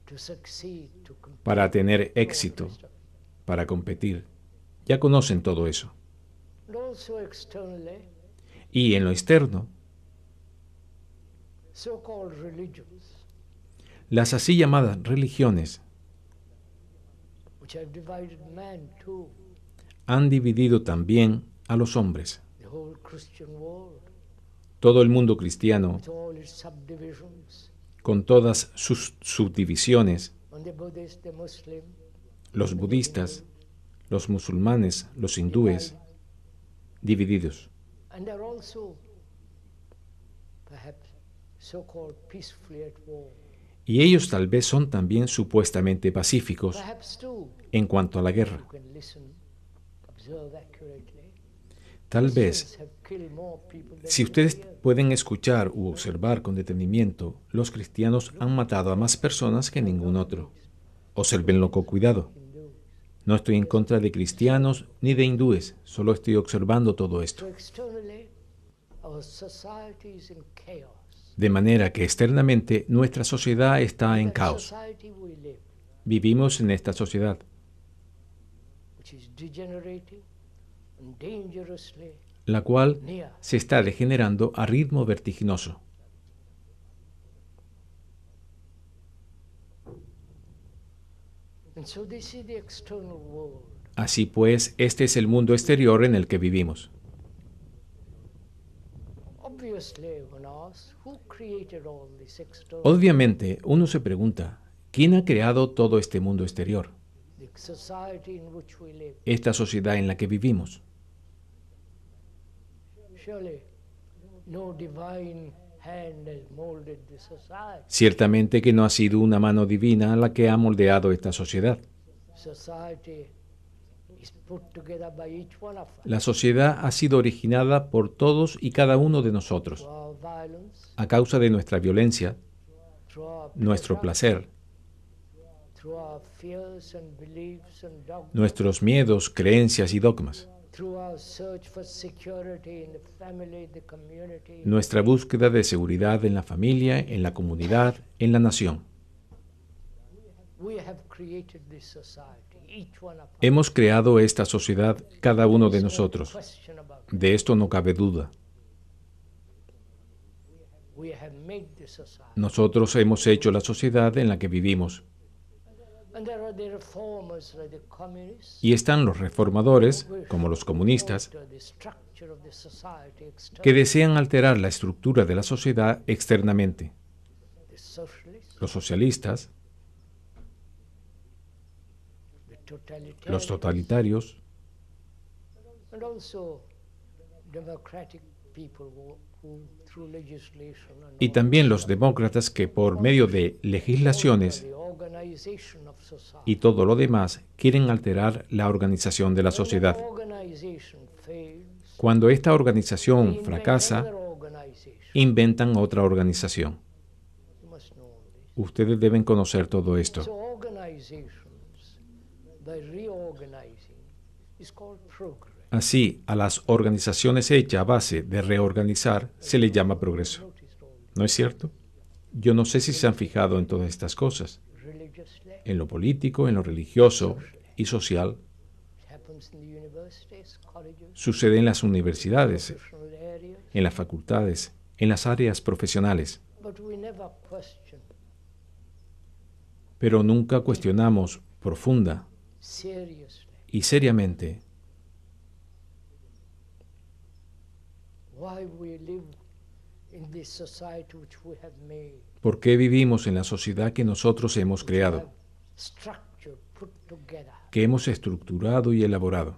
Speaker 1: To succeed, to compete,
Speaker 2: para tener
Speaker 1: all the
Speaker 2: éxito,
Speaker 1: rest of it.
Speaker 2: para competir. Ya conocen todo eso.
Speaker 1: And also externally,
Speaker 2: Y en lo externo,
Speaker 1: so-called religions,
Speaker 2: las así llamadas religiones
Speaker 1: which have divided man too,
Speaker 2: han dividido también a los hombres.
Speaker 1: the whole Christian world,
Speaker 2: Todo el mundo cristiano,
Speaker 1: with all its subdivisions,
Speaker 2: con todas sus subdivisiones,
Speaker 1: and the Buddhist, the Muslim,
Speaker 2: los budistas, los musulmanes, los hindúes, divididos.
Speaker 1: and are also perhaps so-called peacefully at war.
Speaker 2: Y ellos tal vez son también supuestamente pacíficos
Speaker 1: Perhaps too,
Speaker 2: en cuanto a la guerra.
Speaker 1: you can listen, observe accurately.
Speaker 2: Tal vez,
Speaker 1: Christians have killed more people than
Speaker 2: si ustedes
Speaker 1: anybody else.
Speaker 2: pueden escuchar u observar con detenimiento, los cristianos han matado a más personas que ningún otro. Obsérvenlo con cuidado.
Speaker 1: Hindus.
Speaker 2: No estoy en contra de cristianos ni de hindúes, solo estoy observando todo esto.
Speaker 1: So externally, our society is in chaos.
Speaker 2: De manera que externamente nuestra sociedad está en
Speaker 1: That
Speaker 2: caos.
Speaker 1: society we live,
Speaker 2: Vivimos en esta sociedad,
Speaker 1: which is degenerating and dangerously
Speaker 2: la cual
Speaker 1: near.
Speaker 2: se está degenerando a ritmo vertiginoso.
Speaker 1: And so this is the external world.
Speaker 2: Así pues, este es el mundo exterior en el que vivimos.
Speaker 1: Obviously, when asked, who created all this external?
Speaker 2: Obviamente, uno se pregunta, ¿quién ha creado todo este mundo exterior?
Speaker 1: the society in which we live.
Speaker 2: esta sociedad en la que vivimos.
Speaker 1: Surely no divine hand has molded the society.
Speaker 2: Ciertamente que no ha sido una mano divina la que ha moldeado esta sociedad.
Speaker 1: Society is put together by each one of us.
Speaker 2: La sociedad ha sido originada por todos y cada uno de nosotros,
Speaker 1: Through our violence,
Speaker 2: a causa de nuestra violencia,
Speaker 1: through our
Speaker 2: nuestro
Speaker 1: pleasure,
Speaker 2: placer,
Speaker 1: through our fears and beliefs and dogmas,
Speaker 2: nuestros miedos, creencias y dogmas,
Speaker 1: through our search for security in the family, the community.
Speaker 2: nuestra búsqueda de seguridad en la familia, en la comunidad, en la nación.
Speaker 1: We have created this society, each one of us.
Speaker 2: Hemos creado esta sociedad, cada uno de
Speaker 1: There's no
Speaker 2: nosotros.
Speaker 1: question about it.
Speaker 2: De esto no cabe duda.
Speaker 1: We have made the society.
Speaker 2: Nosotros hemos hecho la sociedad en la que vivimos.
Speaker 1: And there are the reformers like the communists.
Speaker 2: Y están los reformadores,
Speaker 1: who
Speaker 2: como los comunistas,
Speaker 1: alter the structure of the society
Speaker 2: que
Speaker 1: externally.
Speaker 2: desean alterar la estructura de la sociedad externamente.
Speaker 1: The socialists,
Speaker 2: Los socialistas,
Speaker 1: the totalitarians,
Speaker 2: los totalitarios
Speaker 1: and also democratic people who through legislation and
Speaker 2: y también los demócratas que por medio de legislaciones
Speaker 1: the organization of society.
Speaker 2: y todo lo demás quieren alterar la organización de la sociedad.
Speaker 1: When an organization fails,
Speaker 2: Cuando esta
Speaker 1: they
Speaker 2: organización
Speaker 1: invent
Speaker 2: fracasa,
Speaker 1: another organization.
Speaker 2: inventan otra organización.
Speaker 1: You must know all this.
Speaker 2: Ustedes deben conocer todo esto.
Speaker 1: So organizations, by reorganizing, is called progress.
Speaker 2: Así, a las organizaciones hechas a base de reorganizar se les llama progreso.
Speaker 1: Noticed all
Speaker 2: ¿No es cierto? Yo no sé si se han fijado en todas estas cosas,
Speaker 1: religiously.
Speaker 2: en lo político, en lo religioso y social.
Speaker 1: It happens in the universities, colleges,
Speaker 2: Sucede en las universidades,
Speaker 1: professional areas,
Speaker 2: en las facultades, en las áreas profesionales,
Speaker 1: but we never question
Speaker 2: pero nunca cuestionamos profunda
Speaker 1: seriously
Speaker 2: y seriamente
Speaker 1: why we live in this society which we have made.
Speaker 2: por qué vivimos en la sociedad que nosotros hemos
Speaker 1: Have
Speaker 2: creado,
Speaker 1: structure put together.
Speaker 2: que hemos estructurado y elaborado.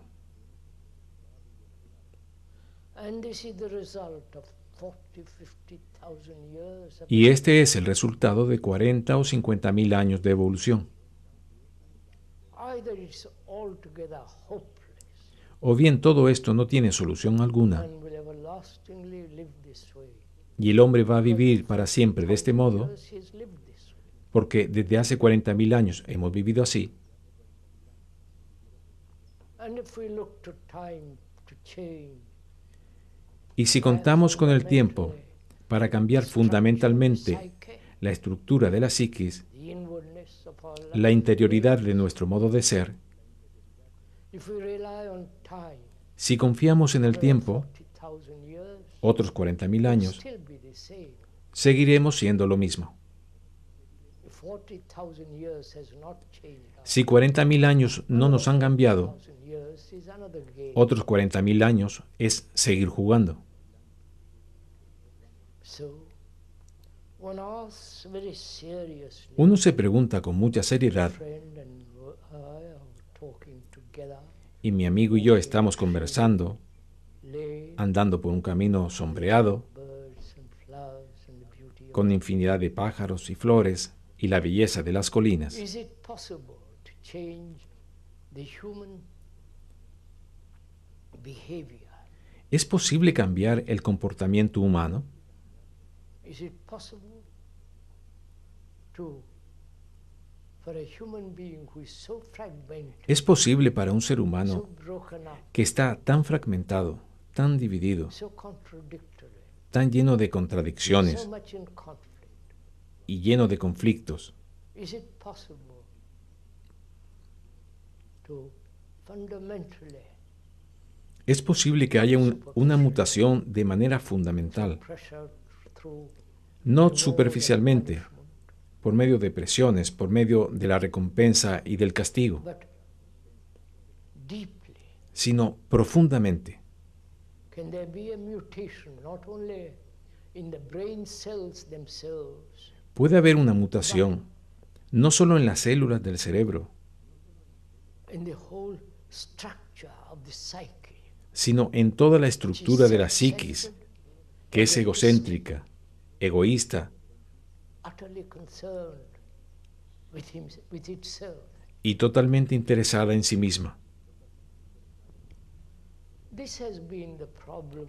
Speaker 1: And this is the result of 40, 50,000 years of
Speaker 2: Y este es el resultado de 40 o 50 mil años de evolución.
Speaker 1: either it's altogether hopeless
Speaker 2: O bien todo esto no tiene solución alguna
Speaker 1: and will everlastingly live this way.
Speaker 2: y el hombre va a vivir para siempre de este modo,
Speaker 1: Years he's lived this way.
Speaker 2: porque desde hace 40 mil años hemos vivido así.
Speaker 1: And if we look to time to change,
Speaker 2: Y si contamos con el tiempo para cambiar fundamentalmente la estructura de la psiquis,
Speaker 1: the inwardness of our life,
Speaker 2: la interioridad de nuestro modo de ser,
Speaker 1: if we rely on time,
Speaker 2: si confiamos en el tiempo,
Speaker 1: 40,000 years,
Speaker 2: otros 40 mil
Speaker 1: will
Speaker 2: años,
Speaker 1: still be the same.
Speaker 2: seguiremos siendo lo mismo.
Speaker 1: If 40,000 years has not changed,
Speaker 2: Si 40 mil años no nos han cambiado,
Speaker 1: 40,000 years is another game.
Speaker 2: otros 40 mil años es seguir jugando.
Speaker 1: So, one asks very seriously,
Speaker 2: Uno se pregunta con mucha seriedad,
Speaker 1: friend and I are talking together,
Speaker 2: y mi amigo y yo estamos conversando,
Speaker 1: lay
Speaker 2: andando por un camino sombreado,
Speaker 1: birds and flowers and the beauty of
Speaker 2: con infinidad de pájaros y flores y la belleza de las colinas.
Speaker 1: Is it possible to change the human behavior?
Speaker 2: ¿Es posible cambiar el comportamiento humano?
Speaker 1: Is it possible for a human being who is so fragmented,
Speaker 2: ¿Es posible para un ser
Speaker 1: so
Speaker 2: humano
Speaker 1: broken up,
Speaker 2: que está tan fragmentado, tan dividido,
Speaker 1: so contradictory,
Speaker 2: tan lleno de
Speaker 1: so
Speaker 2: contradicciones
Speaker 1: much in conflict?
Speaker 2: y lleno de conflictos?
Speaker 1: Is it possible to fundamentally
Speaker 2: ¿Es posible que haya una mutación de manera fundamental,
Speaker 1: pressure through
Speaker 2: no
Speaker 1: reward and
Speaker 2: superficialmente,
Speaker 1: punishment,
Speaker 2: por medio de presiones, por medio de la recompensa y del castigo,
Speaker 1: but deeply?
Speaker 2: sino profundamente?
Speaker 1: Can there be a mutation not only in the brain cells themselves,
Speaker 2: Puede haber una mutación, no solo en las células del cerebro,
Speaker 1: in the whole structure of the psyche,
Speaker 2: sino en toda la
Speaker 1: which is
Speaker 2: estructura de la psiquis,
Speaker 1: self-centered,
Speaker 2: que es
Speaker 1: egoistic,
Speaker 2: egocéntrica, egoísta
Speaker 1: utterly concerned with itself.
Speaker 2: y totalmente interesada en sí misma.
Speaker 1: This has been the problem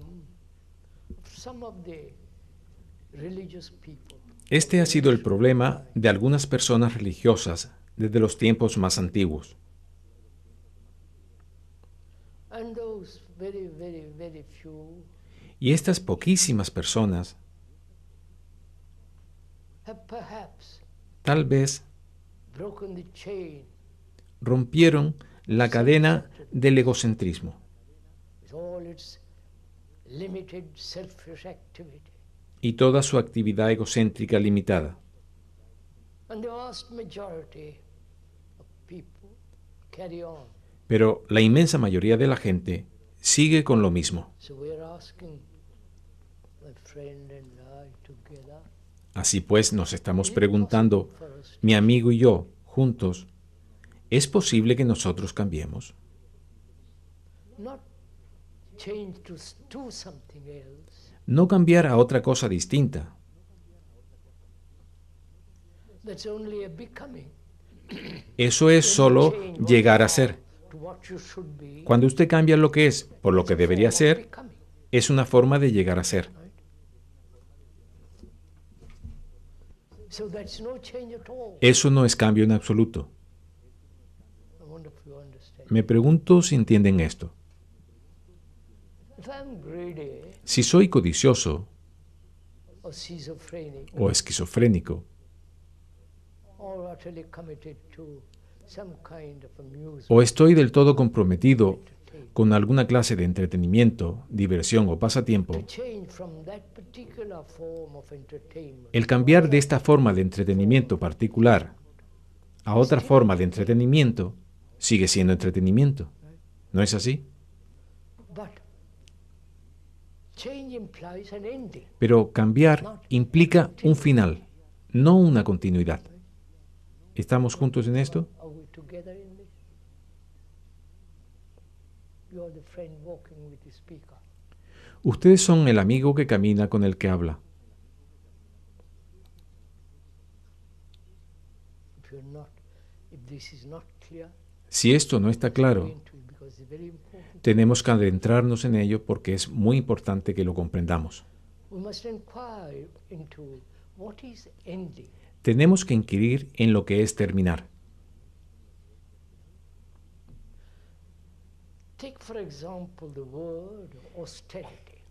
Speaker 1: of some of the religious people.
Speaker 2: Este ha sido el problema de algunas personas religiosas desde los tiempos más antiguos.
Speaker 1: And those very, very, very few
Speaker 2: Y estas poquísimas personas
Speaker 1: have perhaps
Speaker 2: tal vez
Speaker 1: broken the chain
Speaker 2: rompieron la cadena del egocentrismo
Speaker 1: with all its limited selfish activity.
Speaker 2: y toda su actividad egocéntrica limitada.
Speaker 1: And the vast majority of people carry on.
Speaker 2: Pero la inmensa mayoría de la gente sigue con lo mismo.
Speaker 1: So we are asking my friend and I together,
Speaker 2: Así pues, nos estamos preguntando, mi amigo y yo, juntos, ¿es posible que nosotros cambiemos?
Speaker 1: not change to do something else.
Speaker 2: No cambiar a otra cosa distinta.
Speaker 1: That's only a becoming.
Speaker 2: Eso es solo llegar a ser.
Speaker 1: To what you should be.
Speaker 2: Cuando usted cambia lo que es por lo que debería ser,
Speaker 1: Becoming.
Speaker 2: es una forma de llegar a ser.
Speaker 1: So that's no change at all.
Speaker 2: Eso no es cambio en absoluto.
Speaker 1: I wonder if you understand.
Speaker 2: Me pregunto si entienden esto.
Speaker 1: If I'm greedy
Speaker 2: Si soy codicioso
Speaker 1: or schizophrenic
Speaker 2: o esquizofrénico,
Speaker 1: or utterly committed to some kind of amusement,
Speaker 2: o estoy del todo comprometido con alguna clase de entretenimiento, diversión o pasatiempo,
Speaker 1: to change from that particular form of entertainment
Speaker 2: el cambiar de esta forma de entretenimiento particular a otra forma de entretenimiento sigue siendo entretenimiento. ¿No es así?
Speaker 1: but change implies an ending.
Speaker 2: Pero cambiar implica un final, no una continuidad. ¿Estamos juntos en esto?
Speaker 1: Are we together in this? You are the friend walking with the speaker.
Speaker 2: Ustedes son el amigo que camina con el que habla.
Speaker 1: If this is not clear,
Speaker 2: Si esto no está claro,
Speaker 1: into it because it's very important.
Speaker 2: tenemos que adentrarnos en ello porque es muy importante que lo comprendamos.
Speaker 1: We must inquire into what is ending.
Speaker 2: Tenemos que inquirir en lo que es terminar.
Speaker 1: Take, for example, the word austerity,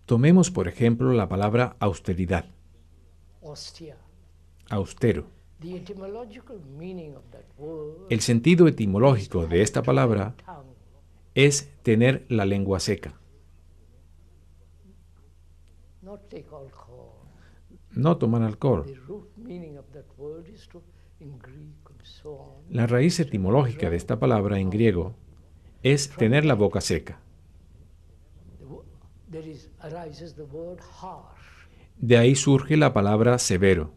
Speaker 2: Tomemos, por ejemplo, la palabra austeridad,
Speaker 1: austere.
Speaker 2: austero.
Speaker 1: The etymological meaning of that word
Speaker 2: El sentido etimológico de esta palabra
Speaker 1: tongue.
Speaker 2: es tener la lengua seca,
Speaker 1: Not take alcohol.
Speaker 2: no tomar alcohol.
Speaker 1: The root meaning of that word is to, in Greek and so on,
Speaker 2: La raíz etimológica de esta palabra en griego es tener la boca seca.
Speaker 1: arises the word harsh.
Speaker 2: De ahí surge la palabra severo,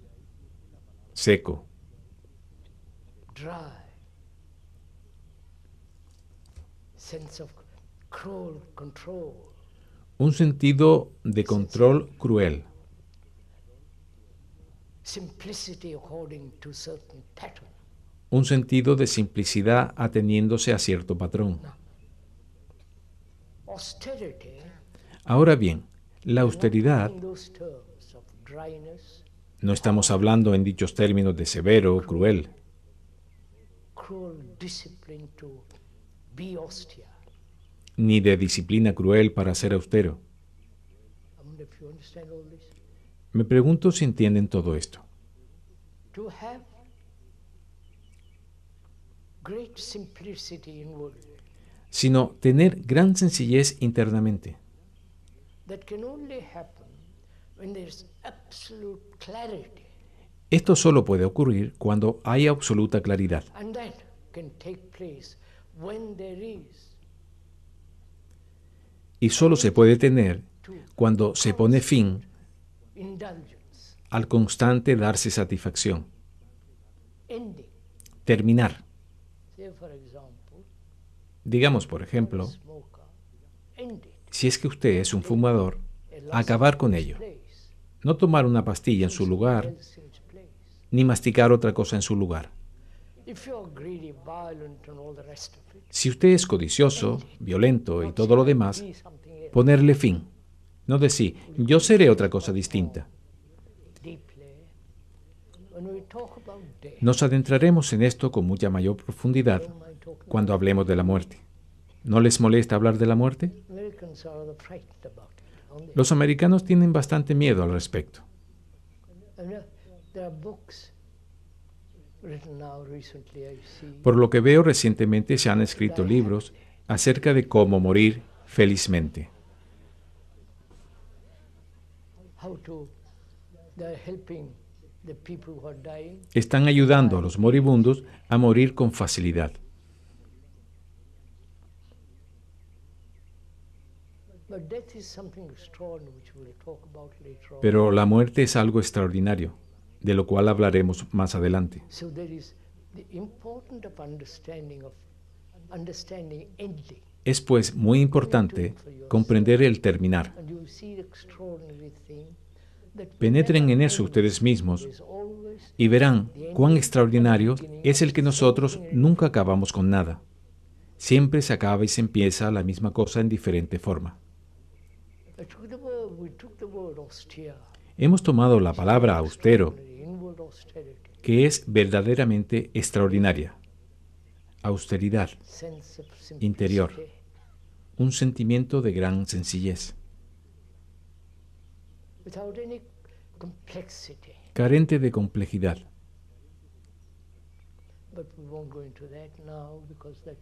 Speaker 2: seco,
Speaker 1: Dry, sense of cruel control,
Speaker 2: un sentido de control cruel,
Speaker 1: simplicity according to certain pattern.
Speaker 2: un sentido de simplicidad ateniéndose a cierto patrón.
Speaker 1: Austerity,
Speaker 2: Ahora bien, la
Speaker 1: not
Speaker 2: austeridad,
Speaker 1: in those terms of dryness,
Speaker 2: no estamos hablando en dichos términos de severo o cruel,
Speaker 1: cruel discipline to be austere.
Speaker 2: ni de disciplina cruel para ser austero.
Speaker 1: I wonder if you understand all this.
Speaker 2: Me pregunto si entienden todo esto.
Speaker 1: To have great simplicity inwardly,
Speaker 2: Sino tener gran sencillez internamente.
Speaker 1: that can only happen when there's absolute clarity,
Speaker 2: Esto solo puede ocurrir cuando hay absoluta claridad.
Speaker 1: and that can take place when there is
Speaker 2: Y solo se puede tener cuando se pone fin
Speaker 1: indulgence,
Speaker 2: al constante darse satisfacción.
Speaker 1: ending.
Speaker 2: Terminar.
Speaker 1: Say, for example,
Speaker 2: Digamos, por ejemplo,
Speaker 1: smoker, end it.
Speaker 2: si es que usted es un fumador, acabar con ello.
Speaker 1: Place,
Speaker 2: No tomar una pastilla en su lugar,
Speaker 1: else in its place.
Speaker 2: ni masticar otra cosa en su lugar.
Speaker 1: If you're greedy, violent, and all the rest of it,
Speaker 2: Si usted es codicioso, violento y todo lo demás,
Speaker 1: be something else.
Speaker 2: ponerle fin. No decir, yo seré otra cosa distinta.
Speaker 1: Deeply, when we talk about death,
Speaker 2: Nos adentraremos en esto con mucha mayor profundidad
Speaker 1: don't mind talking.
Speaker 2: cuando hablemos de la muerte. ¿No les molesta hablar de la muerte?
Speaker 1: Americans are rather frightened about it. Aren't they?
Speaker 2: Los americanos tienen bastante miedo al respecto.
Speaker 1: And, there are books written now recently, I see.
Speaker 2: Por lo que veo, recientemente se han escrito libros acerca de cómo morir felizmente.
Speaker 1: They're helping the people who are dying.
Speaker 2: Están ayudando a los moribundos a morir con facilidad.
Speaker 1: But death is something extraordinary which we'll talk about later on.
Speaker 2: Pero la muerte es algo extraordinario, de lo cual hablaremos más adelante.
Speaker 1: So there is the importance of understanding ending.
Speaker 2: Es pues muy importante comprender el terminar.
Speaker 1: And you see the extraordinary thing that
Speaker 2: Penetren en
Speaker 1: never
Speaker 2: eso
Speaker 1: ends.
Speaker 2: ustedes mismos
Speaker 1: There's always
Speaker 2: y verán cuán extraordinario es el que nosotros nunca acabamos con nada. Siempre se acaba y se empieza la misma cosa en diferente forma.
Speaker 1: we took the word austere,
Speaker 2: Hemos tomado la palabra austero,
Speaker 1: the inward austerity,
Speaker 2: que es verdaderamente extraordinaria. Austeridad,
Speaker 1: sense of simplicity,
Speaker 2: interior, un sentimiento de gran sencillez,
Speaker 1: without any complexity.
Speaker 2: carente de complejidad.
Speaker 1: But we won't go into that now because that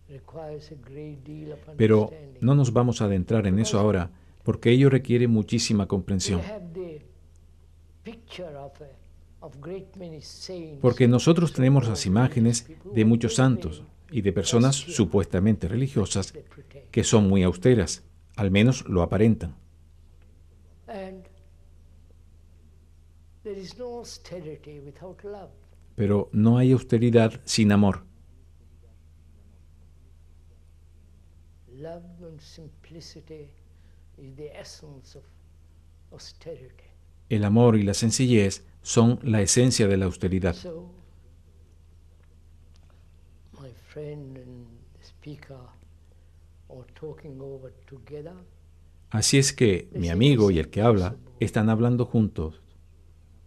Speaker 1: requires a great deal of
Speaker 2: Pero
Speaker 1: understanding.
Speaker 2: no nos vamos a adentrar en eso ahora, porque ello requiere muchísima
Speaker 1: We
Speaker 2: comprensión.
Speaker 1: have the picture of great many saints.
Speaker 2: Porque nosotros tenemos las imágenes de muchos santos y de personas supuestamente religiosas
Speaker 1: They pretend.
Speaker 2: que son muy austeras, al menos lo aparentan.
Speaker 1: And there is no austerity without love.
Speaker 2: Pero no hay austeridad sin amor.
Speaker 1: Love and simplicity is the essence of austerity.
Speaker 2: El amor y la sencillez son la esencia de la austeridad.
Speaker 1: So, my friend and the speaker are talking over together.
Speaker 2: Así es que mi amigo y el que habla están hablando juntos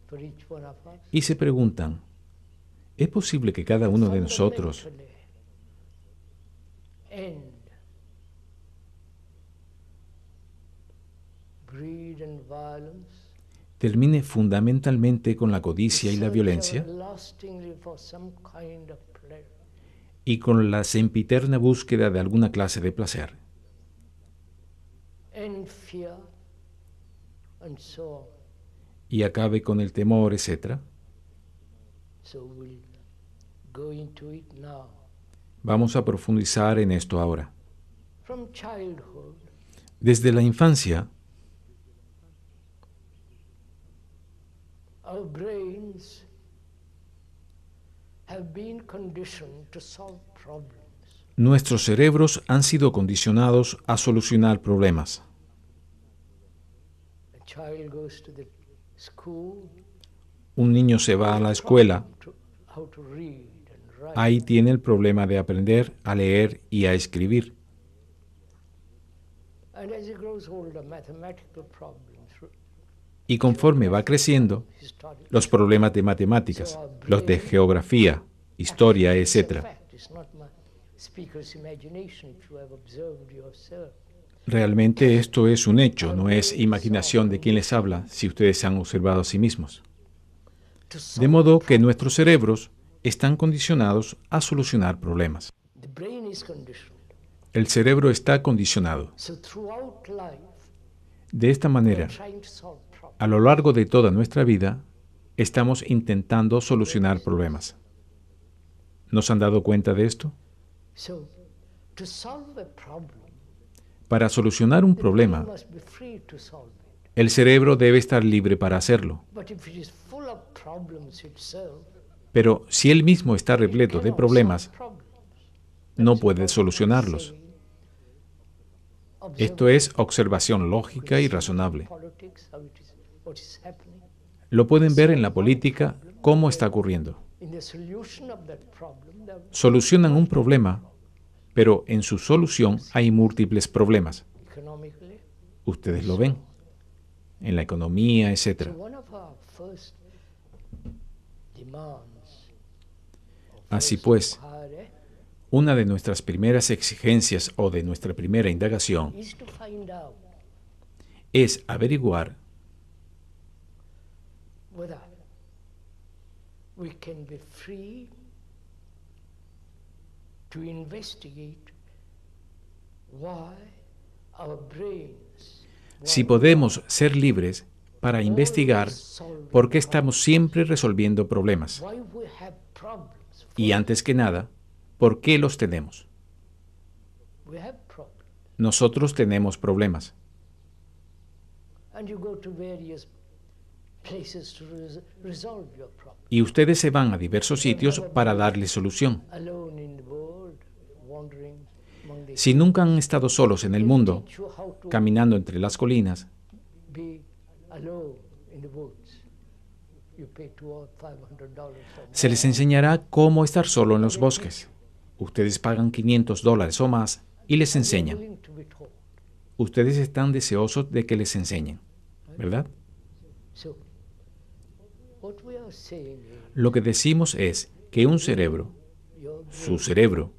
Speaker 1: For each one of us.
Speaker 2: y se preguntan, ¿es posible que cada uno de nosotros
Speaker 1: Fundamentally end greed and violence,
Speaker 2: termine fundamentalmente con la codicia y la
Speaker 1: search
Speaker 2: violencia
Speaker 1: everlastingly for some kind of pleasure,
Speaker 2: y con la sempiterna búsqueda de alguna clase de placer
Speaker 1: and fear, and so on?
Speaker 2: y acabe con el temor, etc.?
Speaker 1: So we'll go into it now.
Speaker 2: Vamos a profundizar en esto ahora.
Speaker 1: From childhood,
Speaker 2: Desde la infancia,
Speaker 1: our brains have been conditioned to solve problems.
Speaker 2: nuestros cerebros han sido condicionados a solucionar problemas.
Speaker 1: A child goes to the school,
Speaker 2: Un niño se va a la escuela,
Speaker 1: how to read and write.
Speaker 2: ahí tiene el problema de aprender a leer y a escribir.
Speaker 1: And as he grows older, mathematical problems,
Speaker 2: Y conforme va creciendo,
Speaker 1: historical.
Speaker 2: los problemas de matemáticas, los de geografía, historia,
Speaker 1: It's a
Speaker 2: etc.
Speaker 1: fact. It's not my speaker's imagination, if you have observed yourself.
Speaker 2: Realmente esto es un hecho, no es imaginación de quien les habla, si ustedes se han observado a sí mismos.
Speaker 1: To
Speaker 2: De
Speaker 1: solve
Speaker 2: modo que nuestros cerebros están condicionados a solucionar problemas.
Speaker 1: the brain is conditioned.
Speaker 2: El cerebro está condicionado.
Speaker 1: So throughout life,
Speaker 2: De esta manera,
Speaker 1: trying to solve problems.
Speaker 2: a lo largo de toda nuestra vida, estamos intentando solucionar problemas. ¿Nos han dado cuenta de esto?
Speaker 1: So to solve a problem,
Speaker 2: Para solucionar un
Speaker 1: the
Speaker 2: problema,
Speaker 1: brain must be free to solve it.
Speaker 2: el cerebro debe estar libre para hacerlo.
Speaker 1: But if it is full of problems itself,
Speaker 2: Pero si él mismo está repleto de
Speaker 1: cannot
Speaker 2: problemas,
Speaker 1: solve problems.
Speaker 2: no puede solucionarlos. Esto es observación lógica y razonable. Lo pueden ver en la política cómo está ocurriendo. Solucionan un problema, pero en su solución hay múltiples problemas. Ustedes lo ven en la economía, etc. Así pues, una de nuestras primeras exigencias o de nuestra primera indagación es averiguar si podemos ser libres para investigar por qué estamos siempre resolviendo problemas. Y antes que nada, ¿por qué los tenemos? Nosotros tenemos problemas. Y ustedes se van a diversos sitios para darle solución. Si nunca han estado solos en el mundo, caminando entre las colinas, se les enseñará cómo estar solo en los bosques. Ustedes pagan $500 o más y les enseñan. Ustedes están deseosos de que les enseñen, ¿verdad? Lo que decimos es que un cerebro, su cerebro,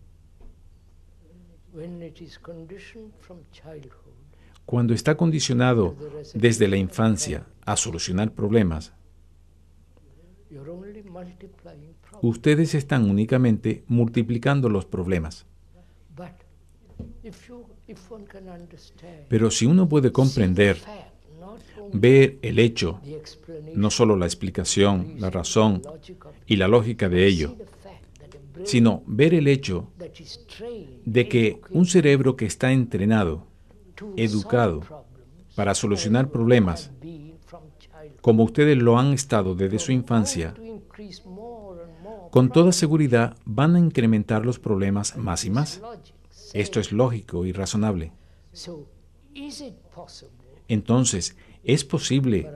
Speaker 2: cuando está condicionado desde la infancia a solucionar problemas, ustedes están únicamente multiplicando los problemas. Pero si uno puede comprender, ver el hecho, no solo la explicación, la razón y la lógica de ello, sino ver el hecho de que un cerebro que está entrenado, educado para solucionar problemas, como ustedes lo han estado desde su infancia, con toda seguridad van a incrementar los problemas más y más. Esto es lógico y razonable. Entonces, ¿es posible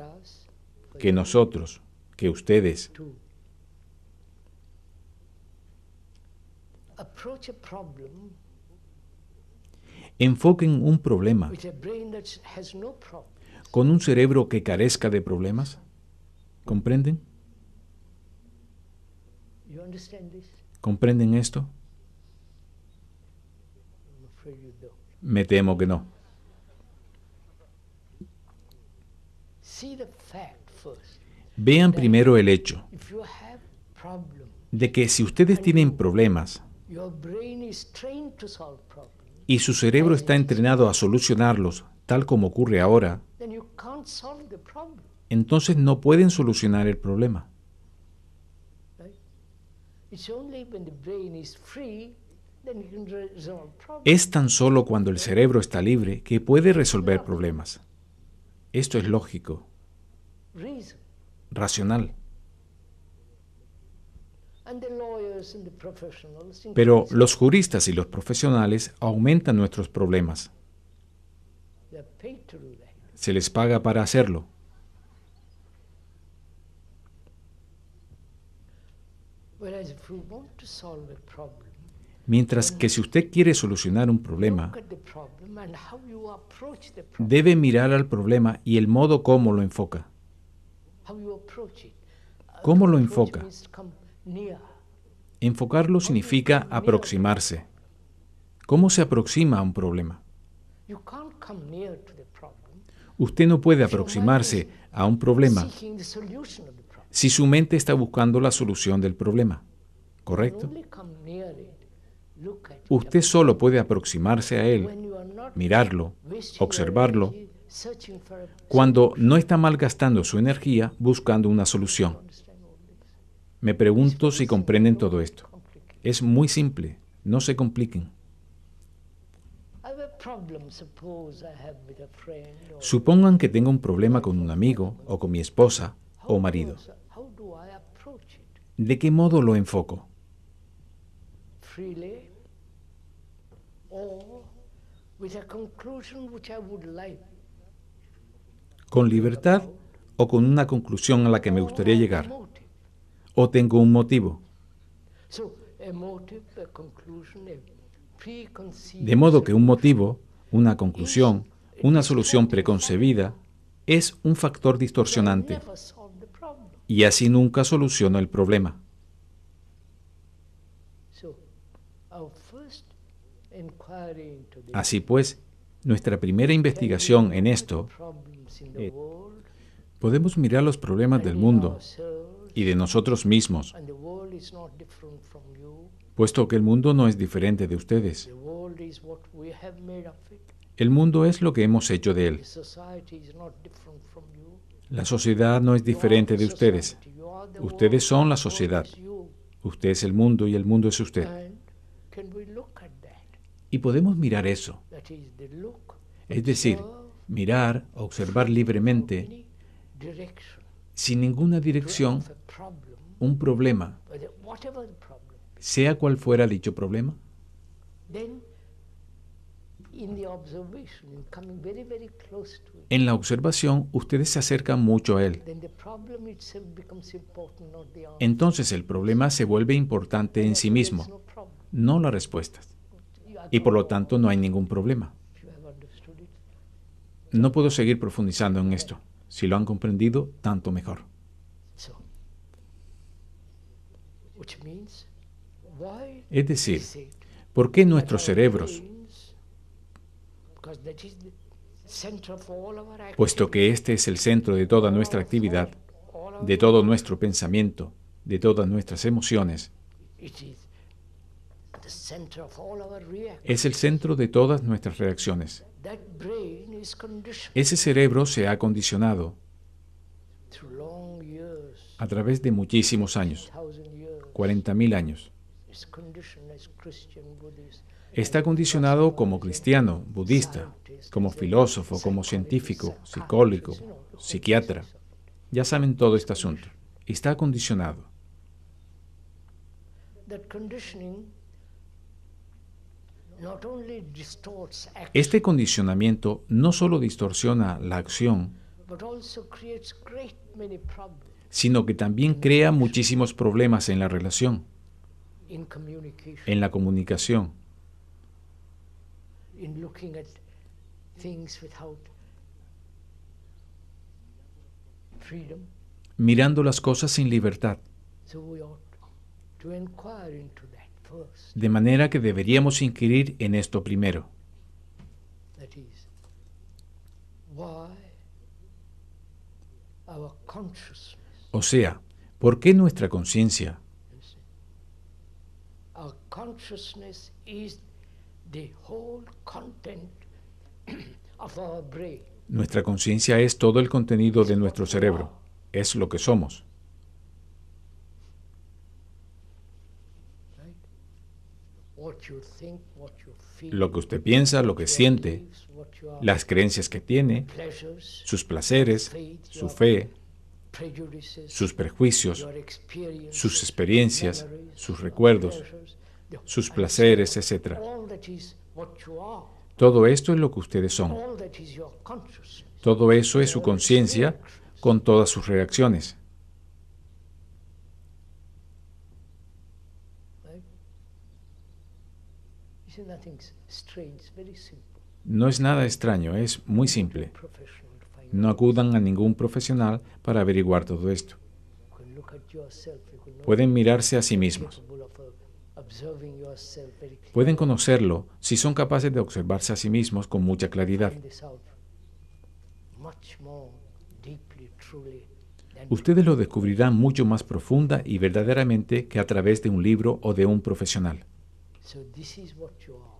Speaker 2: que nosotros, que ustedes, enfoquen un problema con un cerebro que carezca de problemas? ¿Comprenden? ¿Comprenden esto? Me temo que no. Vean primero el hecho de que si ustedes tienen problemas y su cerebro está entrenado a solucionarlos tal como ocurre ahora, entonces no pueden solucionar el problema. Es tan solo cuando el cerebro está libre que puede resolver problemas. Esto es lógico, racional. Pero los juristas y los profesionales aumentan nuestros problemas. Se les paga para hacerlo. Mientras que si usted quiere solucionar un problema, debe mirar al problema y el modo como lo enfoca. ¿Cómo lo enfoca? Enfocarlo significa aproximarse. ¿Cómo se aproxima a un problema? Usted no puede aproximarse a un problema si su mente está buscando la solución del problema, ¿correcto? Usted solo puede aproximarse a él, mirarlo, observarlo, cuando no está malgastando su energía buscando una solución. Me pregunto si comprenden todo esto. Es muy simple, no se compliquen. Supongan que tengo un problema con un amigo o con mi esposa o marido. ¿De qué modo lo enfoco?
Speaker 1: or with a conclusion which I would like,
Speaker 2: ¿Con libertad o con una conclusión a la que me gustaría
Speaker 1: or a
Speaker 2: llegar?
Speaker 1: motive.
Speaker 2: ¿O tengo un motivo?
Speaker 1: So a motive, a conclusion, a preconceived
Speaker 2: De modo que un
Speaker 1: solution
Speaker 2: motivo, una conclusión, una solución preconcebida es un factor
Speaker 1: will
Speaker 2: distorsionante
Speaker 1: never solve the problem.
Speaker 2: y así nunca soluciona el problema.
Speaker 1: So our first inquiry into this,
Speaker 2: Así pues, nuestra primera investigación en esto,
Speaker 1: problems in the world
Speaker 2: podemos mirar los problemas del
Speaker 1: and in
Speaker 2: mundo
Speaker 1: ourselves,
Speaker 2: y de nosotros mismos,
Speaker 1: and the world is not different from you.
Speaker 2: puesto que el mundo no es diferente de ustedes.
Speaker 1: The world is what we have made of it.
Speaker 2: El mundo es lo que hemos hecho de
Speaker 1: The
Speaker 2: él.
Speaker 1: society is not different from you.
Speaker 2: La sociedad no es diferente de ustedes. Ustedes son la sociedad. Usted es el mundo y el mundo es usted.
Speaker 1: And can we look at that?
Speaker 2: Y podemos mirar eso,
Speaker 1: That is the look,
Speaker 2: es decir, mirar, observar libremente,
Speaker 1: any direction,
Speaker 2: sin ninguna dirección,
Speaker 1: of a problem,
Speaker 2: un problema,
Speaker 1: whatever the problem.
Speaker 2: sea cual fuera dicho problema.
Speaker 1: Then, in the observation, in coming very, very close to it,
Speaker 2: En la observación, ustedes se acercan mucho a él.
Speaker 1: then the problem itself becomes important, not the answer.
Speaker 2: Entonces el problema se vuelve importante en sí mismo,
Speaker 1: No problem.
Speaker 2: no las respuestas. Y por lo tanto no hay ningún problema.
Speaker 1: If you have understood it.
Speaker 2: No puedo seguir profundizando en esto. Si lo han comprendido, tanto mejor.
Speaker 1: So, which means, why
Speaker 2: Es decir,
Speaker 1: is it
Speaker 2: ¿por qué
Speaker 1: that
Speaker 2: nuestros
Speaker 1: our
Speaker 2: cerebros,
Speaker 1: brains, because that is the center of all our
Speaker 2: puesto que este es el centro de toda nuestra actividad, de todo nuestro pensamiento, de todas nuestras emociones,
Speaker 1: it is the center of all our reactions.
Speaker 2: es el centro de todas nuestras reacciones?
Speaker 1: That brain is conditioned
Speaker 2: Ese cerebro se ha condicionado
Speaker 1: through long years,
Speaker 2: a través de muchísimos años,
Speaker 1: 1,000 years.
Speaker 2: 40.000 años.
Speaker 1: It's conditioned as Christian, Buddhist,
Speaker 2: Está condicionado como cristiano, budista, como filósofo, como científico, psicólogo, psiquiatra. Ya saben todo este asunto. Está condicionado.
Speaker 1: that conditioning not only distorts action,
Speaker 2: Este condicionamiento no solo distorsiona la acción,
Speaker 1: but also creates great many problems
Speaker 2: sino que también crea muchísimos problemas en la relación,
Speaker 1: in communication,
Speaker 2: en la comunicación,
Speaker 1: in looking at things without freedom.
Speaker 2: mirando las cosas sin libertad.
Speaker 1: So we ought to inquire into that first.
Speaker 2: De manera que deberíamos inquirir en esto primero.
Speaker 1: That is, why our consciousness,
Speaker 2: O sea, ¿por qué nuestra conciencia?
Speaker 1: our consciousness is the whole content of our brain.
Speaker 2: Nuestra conciencia es todo el contenido de nuestro cerebro. Es lo que somos.
Speaker 1: Right? What you think, what you feel,
Speaker 2: Lo que usted piensa, lo que
Speaker 1: your
Speaker 2: siente,
Speaker 1: beliefs, what your
Speaker 2: las creencias que tiene,
Speaker 1: pleasures,
Speaker 2: sus placeres,
Speaker 1: faith,
Speaker 2: su
Speaker 1: your
Speaker 2: fe,
Speaker 1: prejudices,
Speaker 2: sus prejuicios,
Speaker 1: your experiences,
Speaker 2: sus experiencias,
Speaker 1: memories,
Speaker 2: sus
Speaker 1: your
Speaker 2: recuerdos,
Speaker 1: pleasures,
Speaker 2: sus
Speaker 1: and
Speaker 2: placeres,
Speaker 1: so
Speaker 2: etc.
Speaker 1: all that is what you are,
Speaker 2: Todo esto es lo que ustedes son.
Speaker 1: all that is your consciousness.
Speaker 2: Todo eso es su conciencia con todas sus reacciones.
Speaker 1: Right? You see, nothing's strange, it's very simple.
Speaker 2: No es nada extraño, es muy simple.
Speaker 1: Professional to find
Speaker 2: No acudan a ningún profesional para averiguar todo esto.
Speaker 1: You can look at yourself, you can know
Speaker 2: Pueden mirarse a sí mismos.
Speaker 1: capable of observing yourself very clearly.
Speaker 2: Pueden conocerlo si son capaces de observarse a sí mismos con mucha claridad.
Speaker 1: Find this out much more deeply, truly, than
Speaker 2: Ustedes lo descubrirán mucho más profunda y verdaderamente que a través de un libro o de un profesional.
Speaker 1: so this is what you are.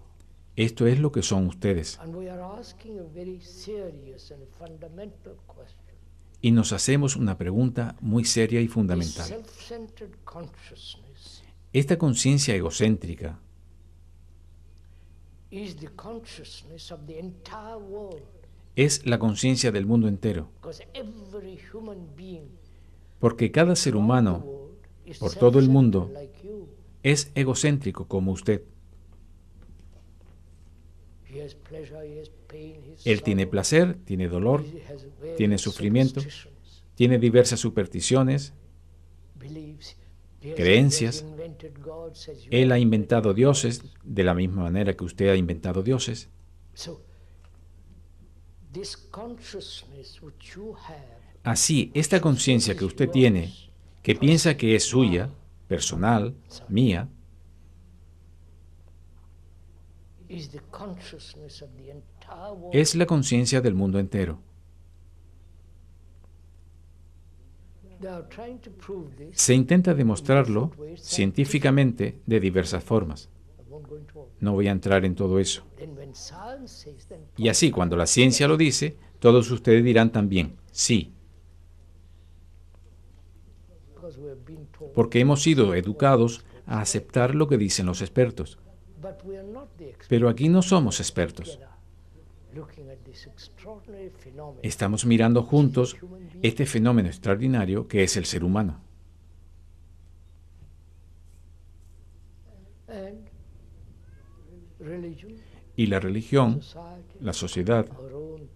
Speaker 2: Esto es lo que son ustedes.
Speaker 1: And we are asking a very serious and fundamental question.
Speaker 2: Y nos hacemos una pregunta muy seria y
Speaker 1: This
Speaker 2: fundamental.
Speaker 1: self-centered consciousness
Speaker 2: Esta conciencia egocéntrica
Speaker 1: is the consciousness of the entire world,
Speaker 2: es la conciencia del mundo entero,
Speaker 1: because every human being
Speaker 2: porque cada ser
Speaker 1: around the
Speaker 2: humano
Speaker 1: world is
Speaker 2: por todo el mundo
Speaker 1: self-centered like you.
Speaker 2: es egocéntrico como usted.
Speaker 1: He has pleasure, he has pain, he has
Speaker 2: Él tiene
Speaker 1: sorrow,
Speaker 2: placer, tiene dolor,
Speaker 1: he has
Speaker 2: tiene
Speaker 1: various
Speaker 2: sufrimiento,
Speaker 1: superstitions,
Speaker 2: tiene diversas supersticiones,
Speaker 1: beliefs. He has
Speaker 2: creencias.
Speaker 1: invented gods as you
Speaker 2: Él ha
Speaker 1: have
Speaker 2: inventado
Speaker 1: invented
Speaker 2: dioses
Speaker 1: gods.
Speaker 2: de la misma manera que usted ha inventado dioses.
Speaker 1: So, this consciousness which you have,
Speaker 2: Así,
Speaker 1: which
Speaker 2: esta
Speaker 1: you think
Speaker 2: conciencia que
Speaker 1: is
Speaker 2: usted tiene,
Speaker 1: yours,
Speaker 2: que piensa que es
Speaker 1: personal,
Speaker 2: suya, personal,
Speaker 1: sorry,
Speaker 2: mía,
Speaker 1: is the consciousness of the entire world.
Speaker 2: es la conciencia del mundo entero.
Speaker 1: They are trying to prove this
Speaker 2: Se intenta
Speaker 1: in
Speaker 2: demostrarlo
Speaker 1: different ways,
Speaker 2: científicamente de diversas formas.
Speaker 1: I won't go into all.
Speaker 2: No voy a entrar en todo eso.
Speaker 1: Then when science says, then
Speaker 2: Y así, cuando la ciencia lo dice, todos ustedes dirán también, sí,
Speaker 1: because we have been told,
Speaker 2: porque hemos sido educados a aceptar lo que dicen los expertos.
Speaker 1: but we are not the experts.
Speaker 2: Pero aquí no somos expertos.
Speaker 1: Looking at this extraordinary phenomenon,
Speaker 2: Estamos mirando juntos este fenómeno extraordinario que es el ser humano.
Speaker 1: and religion,
Speaker 2: Y la religión,
Speaker 1: society,
Speaker 2: la sociedad,
Speaker 1: our own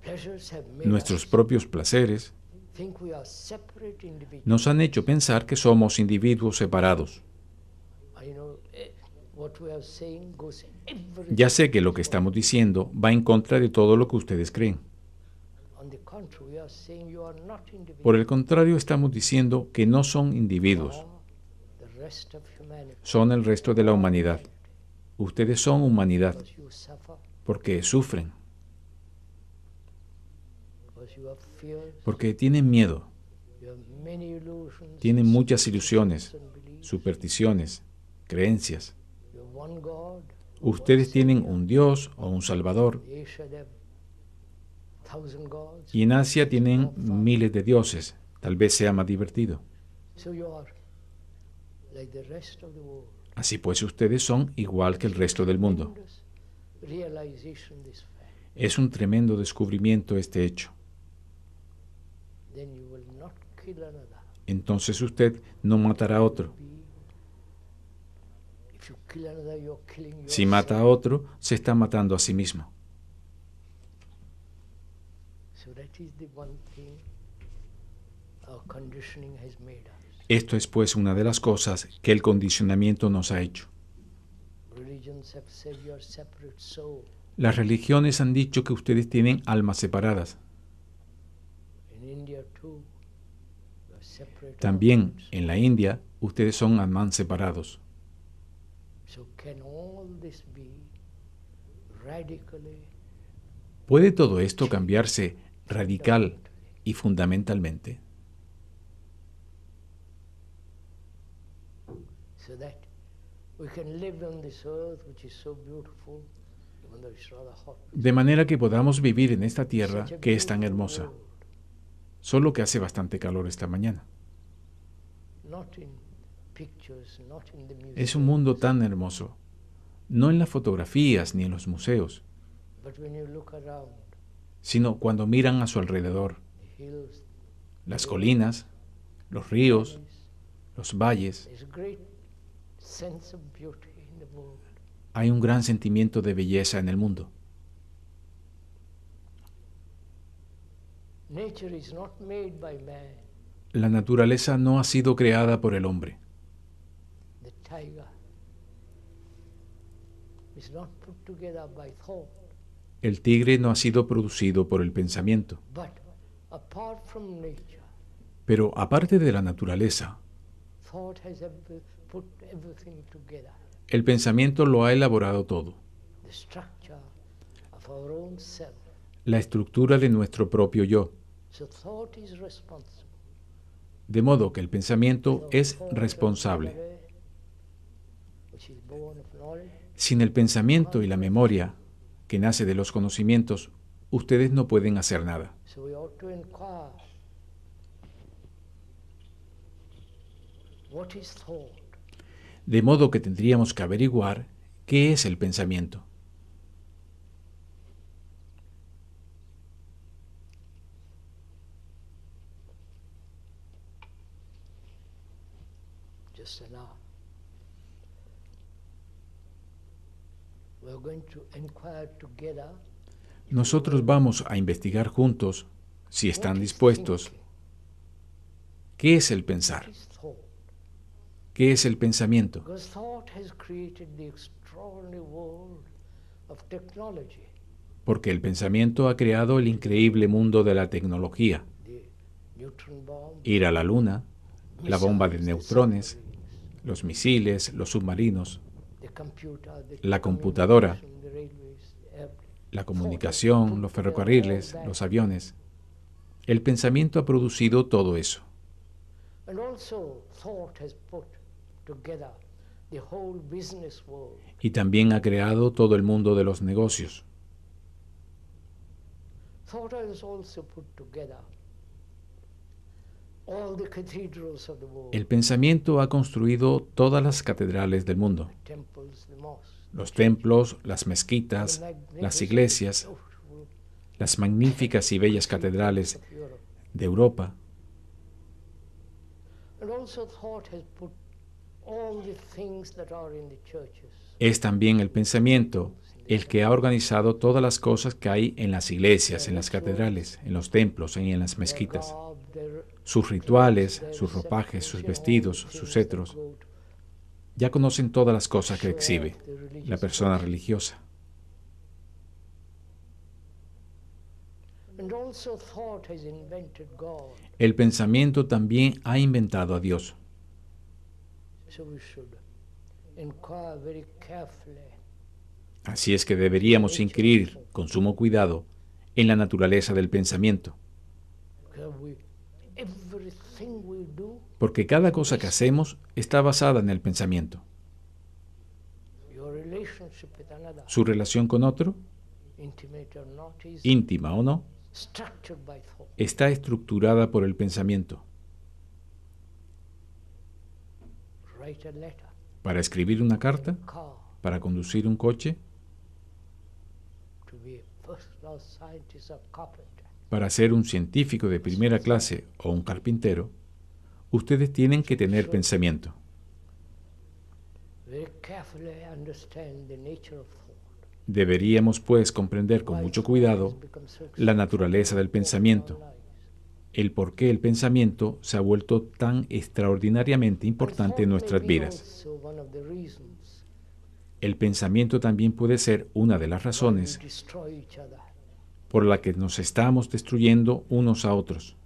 Speaker 1: pleasures have made
Speaker 2: nuestros
Speaker 1: us
Speaker 2: propios placeres,
Speaker 1: think we are separate individuals.
Speaker 2: nos han hecho pensar que somos individuos separados.
Speaker 1: You know, what we are saying goes every.
Speaker 2: Ya sé que lo que estamos diciendo va en contra de todo lo que ustedes creen.
Speaker 1: On the contrary, we are saying you are not individuals.
Speaker 2: Por el contrario, estamos diciendo que no son individuos,
Speaker 1: Are the rest of humanity.
Speaker 2: son el resto de la humanidad. Ustedes son humanidad
Speaker 1: Because you suffer,
Speaker 2: porque sufren,
Speaker 1: because you have fears,
Speaker 2: porque tienen miedo,
Speaker 1: you have many illusions,
Speaker 2: tienen muchas ilusiones,
Speaker 1: superstitions and beliefs.
Speaker 2: supersticiones, creencias.
Speaker 1: You have one God.
Speaker 2: Ustedes tienen un Dios o un Salvador
Speaker 1: In Asia they have 1,000 gods.
Speaker 2: y en Asia tienen miles de dioses. Tal vez sea más divertido.
Speaker 1: So you are like the rest of the world.
Speaker 2: Así pues, ustedes son igual que el resto del mundo.
Speaker 1: Tremendous realization this fact.
Speaker 2: Es un tremendo descubrimiento este hecho.
Speaker 1: Then you will not kill another.
Speaker 2: Entonces usted no matará a otro.
Speaker 1: If you kill another, you're killing yourself.
Speaker 2: Si mata a otro, se está matando a sí mismo.
Speaker 1: So that is the one thing our conditioning has made us.
Speaker 2: Esto es pues una de las cosas que el condicionamiento nos ha hecho.
Speaker 1: Religions have said you are separate soul.
Speaker 2: Las religiones han dicho que ustedes tienen almas separadas.
Speaker 1: In India too, you are separate.
Speaker 2: También
Speaker 1: organs.
Speaker 2: en la India, ustedes son almas separados.
Speaker 1: So can all this be radically
Speaker 2: ¿Puede todo esto cambiarse radical y fundamentalmente?
Speaker 1: so that we can live on this earth which is so beautiful, even though it's rather hot.
Speaker 2: De manera que podamos vivir en esta tierra que es tan hermosa,
Speaker 1: World,
Speaker 2: solo que hace bastante calor esta mañana.
Speaker 1: not in pictures, not in the museum,
Speaker 2: Es un mundo tan hermoso, no en las fotografías ni en los museos,
Speaker 1: but when you look around,
Speaker 2: sino cuando miran a su alrededor,
Speaker 1: the hills,
Speaker 2: las colinas, los ríos,
Speaker 1: valleys,
Speaker 2: los valles.
Speaker 1: there's a great sense of beauty in the world.
Speaker 2: Hay un gran sentimiento de belleza en el mundo.
Speaker 1: Nature is not made by man.
Speaker 2: La naturaleza no ha sido creada por el hombre.
Speaker 1: The tiger is not put together by thought,
Speaker 2: El tigre no ha sido producido por el pensamiento.
Speaker 1: but apart from nature,
Speaker 2: Pero aparte de la naturaleza,
Speaker 1: thought has put everything together.
Speaker 2: el pensamiento lo ha elaborado todo.
Speaker 1: The structure of our own self.
Speaker 2: La estructura de nuestro propio yo.
Speaker 1: So thought is responsible.
Speaker 2: De modo que el pensamiento
Speaker 1: So
Speaker 2: es
Speaker 1: thought,
Speaker 2: responsable.
Speaker 1: which is born of knowledge,
Speaker 2: Sin el pensamiento y la memoria, que nace de los conocimientos, ustedes no pueden hacer nada.
Speaker 1: so we ought to inquire, what is thought?
Speaker 2: De modo que tendríamos que averiguar qué es el pensamiento.
Speaker 1: Just an hour. we're going to inquire together.
Speaker 2: Nosotros vamos a investigar juntos, si están dispuestos, qué es el pensar, qué es el pensamiento.
Speaker 1: Because thought has created the extraordinary world of technology.
Speaker 2: Porque el pensamiento ha creado el increíble mundo de la tecnología.
Speaker 1: The neutron bomb,
Speaker 2: Ir a la luna, la bomba de
Speaker 1: missiles, the
Speaker 2: neutrones,
Speaker 1: submarines,
Speaker 2: los misiles, los submarinos,
Speaker 1: the computer, the
Speaker 2: la computadora,
Speaker 1: communication, the railways, airplanes.
Speaker 2: la comunicación, los ferrocarriles, los aviones. El pensamiento ha producido todo eso.
Speaker 1: And also thought has put together the whole business world.
Speaker 2: Y también ha creado todo el mundo de los negocios.
Speaker 1: Thought has also put together all the cathedrals of the world,
Speaker 2: El pensamiento ha construido todas las catedrales del mundo.
Speaker 1: the temples, the mosques,
Speaker 2: Los templos, las mezquitas, las iglesias,
Speaker 1: beautiful
Speaker 2: las magníficas y bellas catedrales
Speaker 1: of Europe.
Speaker 2: de Europa.
Speaker 1: And also thought has put all the things that are in the churches.
Speaker 2: Es también el pensamiento el que ha organizado todas las cosas que hay en las iglesias, en las catedrales, en los templos y en las mezquitas.
Speaker 1: Garb, their
Speaker 2: Sus rituales,
Speaker 1: their
Speaker 2: sus ropajes, sus
Speaker 1: separation,
Speaker 2: vestidos,
Speaker 1: all
Speaker 2: sus
Speaker 1: things
Speaker 2: cetros.
Speaker 1: that go to
Speaker 2: Ya conocen todas las cosas que
Speaker 1: show
Speaker 2: exhibe
Speaker 1: off the religious
Speaker 2: la persona
Speaker 1: life.
Speaker 2: religiosa.
Speaker 1: And also thought has invented God.
Speaker 2: El pensamiento también ha inventado a Dios.
Speaker 1: So we should inquire very carefully.
Speaker 2: Así es que deberíamos inquirir con sumo cuidado en la naturaleza del pensamiento,
Speaker 1: Because everything we do,
Speaker 2: porque cada cosa que hacemos está basada en el pensamiento.
Speaker 1: your relationship with another,
Speaker 2: Su relación con otro,
Speaker 1: intimate or not, is
Speaker 2: íntima o no,
Speaker 1: structured by thought.
Speaker 2: está estructurada por el pensamiento.
Speaker 1: Write a letter,
Speaker 2: Para escribir una carta,
Speaker 1: car,
Speaker 2: para conducir un coche,
Speaker 1: to be a first-class scientist or carpenter.
Speaker 2: para ser un científico de primera clase o un carpintero, ustedes tienen que tener pensamiento.
Speaker 1: Very carefully understand the nature of thought.
Speaker 2: Deberíamos, pues, comprender con
Speaker 1: Why
Speaker 2: mucho
Speaker 1: thought
Speaker 2: cuidado
Speaker 1: has become so
Speaker 2: la naturaleza del pensamiento, el por qué el pensamiento se ha vuelto tan extraordinariamente importante en nuestras vidas. El pensamiento también puede ser una de las razones por la que nos estamos destruyendo unos a otros.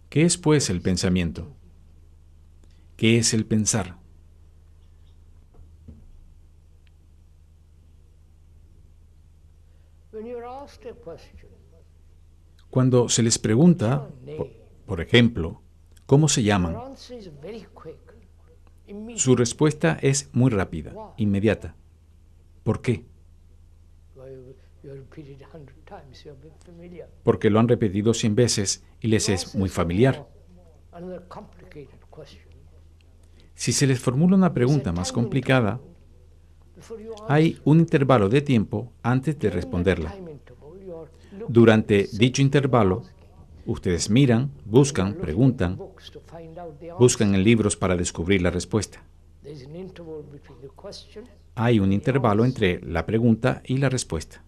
Speaker 2: ¿Qué es, pues, el pensamiento? ¿Qué es el pensar? Cuando se les pregunta, por ejemplo, ¿cómo se llaman?, su respuesta es muy rápida, inmediata. ¿Por qué? Porque lo han repetido 100 veces y les es muy familiar. Si se les formula una pregunta más complicada, hay un intervalo de tiempo antes de responderla. Durante dicho intervalo, ustedes miran, buscan, preguntan, buscan en libros para descubrir la respuesta. Hay un intervalo entre la pregunta y la respuesta.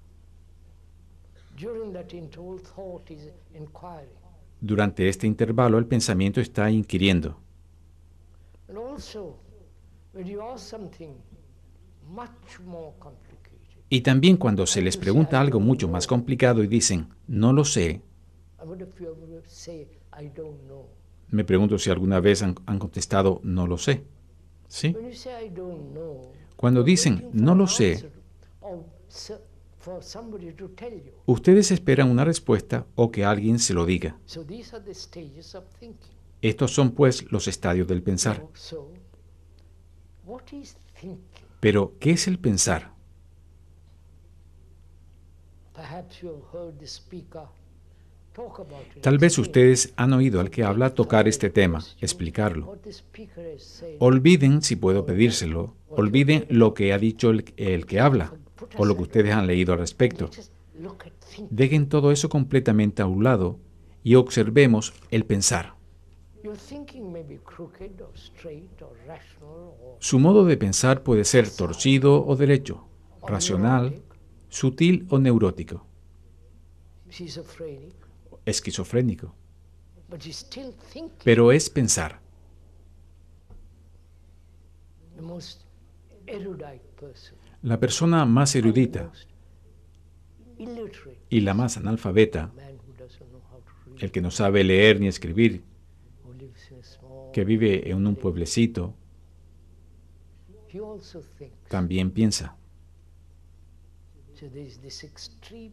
Speaker 2: Durante este intervalo, el pensamiento está inquiriendo. Y también cuando se les pregunta algo mucho más complicado y dicen, no lo sé, me pregunto si alguna vez han contestado, no lo sé. ¿Sí? Cuando dicen, no lo sé, ustedes esperan una respuesta o que alguien se lo diga. Estos son, pues, los estadios del pensar. Pero, ¿qué es el pensar? Tal vez ustedes han oído al que habla tocar este tema, explicarlo. Olviden, si puedo pedírselo, olviden lo que ha dicho el que habla o lo que ustedes han leído al respecto. Dejen todo eso completamente a un lado y observemos el pensar.
Speaker 1: Your thinking may be crooked or straight or rational or
Speaker 2: Su modo de pensar puede ser torcido o derecho, racional, sutil o neurótico,
Speaker 1: schizophrenic,
Speaker 2: esquizofrénico,
Speaker 1: but he's still thinking.
Speaker 2: pero es pensar.
Speaker 1: The most erudite person,
Speaker 2: La persona más erudita
Speaker 1: most illiterate
Speaker 2: y la más analfabeta,
Speaker 1: man who doesn't know how to read,
Speaker 2: el que no sabe leer ni escribir,
Speaker 1: who lives in a small,
Speaker 2: que vive en un pueblecito,
Speaker 1: he also thinks.
Speaker 2: también piensa.
Speaker 1: So there's this extreme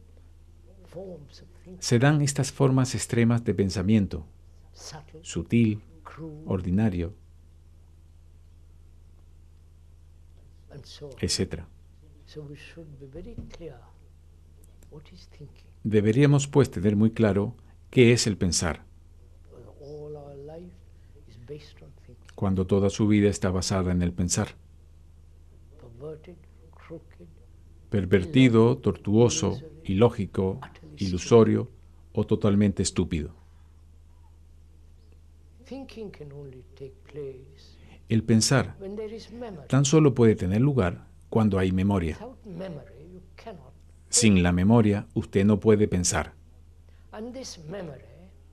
Speaker 1: forms of thinking,
Speaker 2: Se dan estas formas extremas de pensamiento,
Speaker 1: subtle,
Speaker 2: sutil,
Speaker 1: crude,
Speaker 2: ordinario,
Speaker 1: and so on.
Speaker 2: etc.
Speaker 1: So we should be very clear what is thinking.
Speaker 2: Deberíamos pues tener muy claro qué es el pensar,
Speaker 1: Because all our life is based on thinking.
Speaker 2: cuando toda su vida está basada en el pensar.
Speaker 1: Perverted, crooked,
Speaker 2: Pervertido, tortuoso, ilógico, ilusorio o totalmente estúpido.
Speaker 1: thinking can only take place
Speaker 2: El pensar
Speaker 1: when there is memory.
Speaker 2: tan solo puede tener lugar cuando hay memoria.
Speaker 1: Without memory, you cannot.
Speaker 2: Sin la memoria, usted no puede pensar.
Speaker 1: And this memory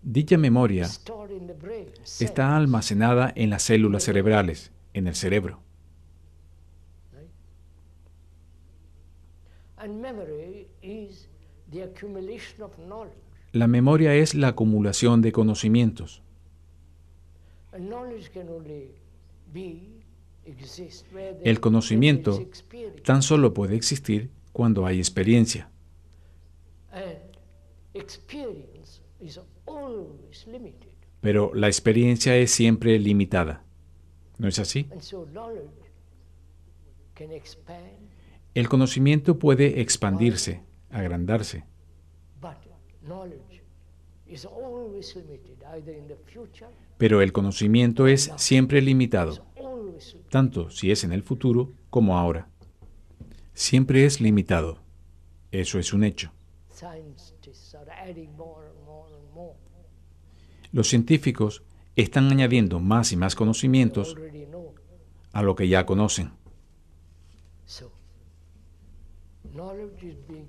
Speaker 2: Dicha memoria
Speaker 1: is stored in the brain.
Speaker 2: está almacenada en las células cerebrales, en el cerebro.
Speaker 1: Right? And memory is the accumulation of knowledge.
Speaker 2: La memoria es la acumulación de conocimientos.
Speaker 1: And knowledge can only exist where
Speaker 2: El conocimiento
Speaker 1: there is experience.
Speaker 2: tan solo puede existir cuando hay experiencia.
Speaker 1: And experience is always limited.
Speaker 2: Pero la experiencia es siempre limitada. ¿No es así?
Speaker 1: And so knowledge can expand,
Speaker 2: El conocimiento puede expandirse, agrandarse,
Speaker 1: but knowledge is always limited, either in the future,
Speaker 2: pero el conocimiento es siempre limitado,
Speaker 1: always limited.
Speaker 2: tanto si es en el futuro como ahora. Siempre es limitado. Eso es un hecho.
Speaker 1: Scientists are adding more and more and more.
Speaker 2: Los científicos están añadiendo más y más
Speaker 1: They
Speaker 2: conocimientos
Speaker 1: already know.
Speaker 2: a lo que ya conocen.
Speaker 1: So knowledge is being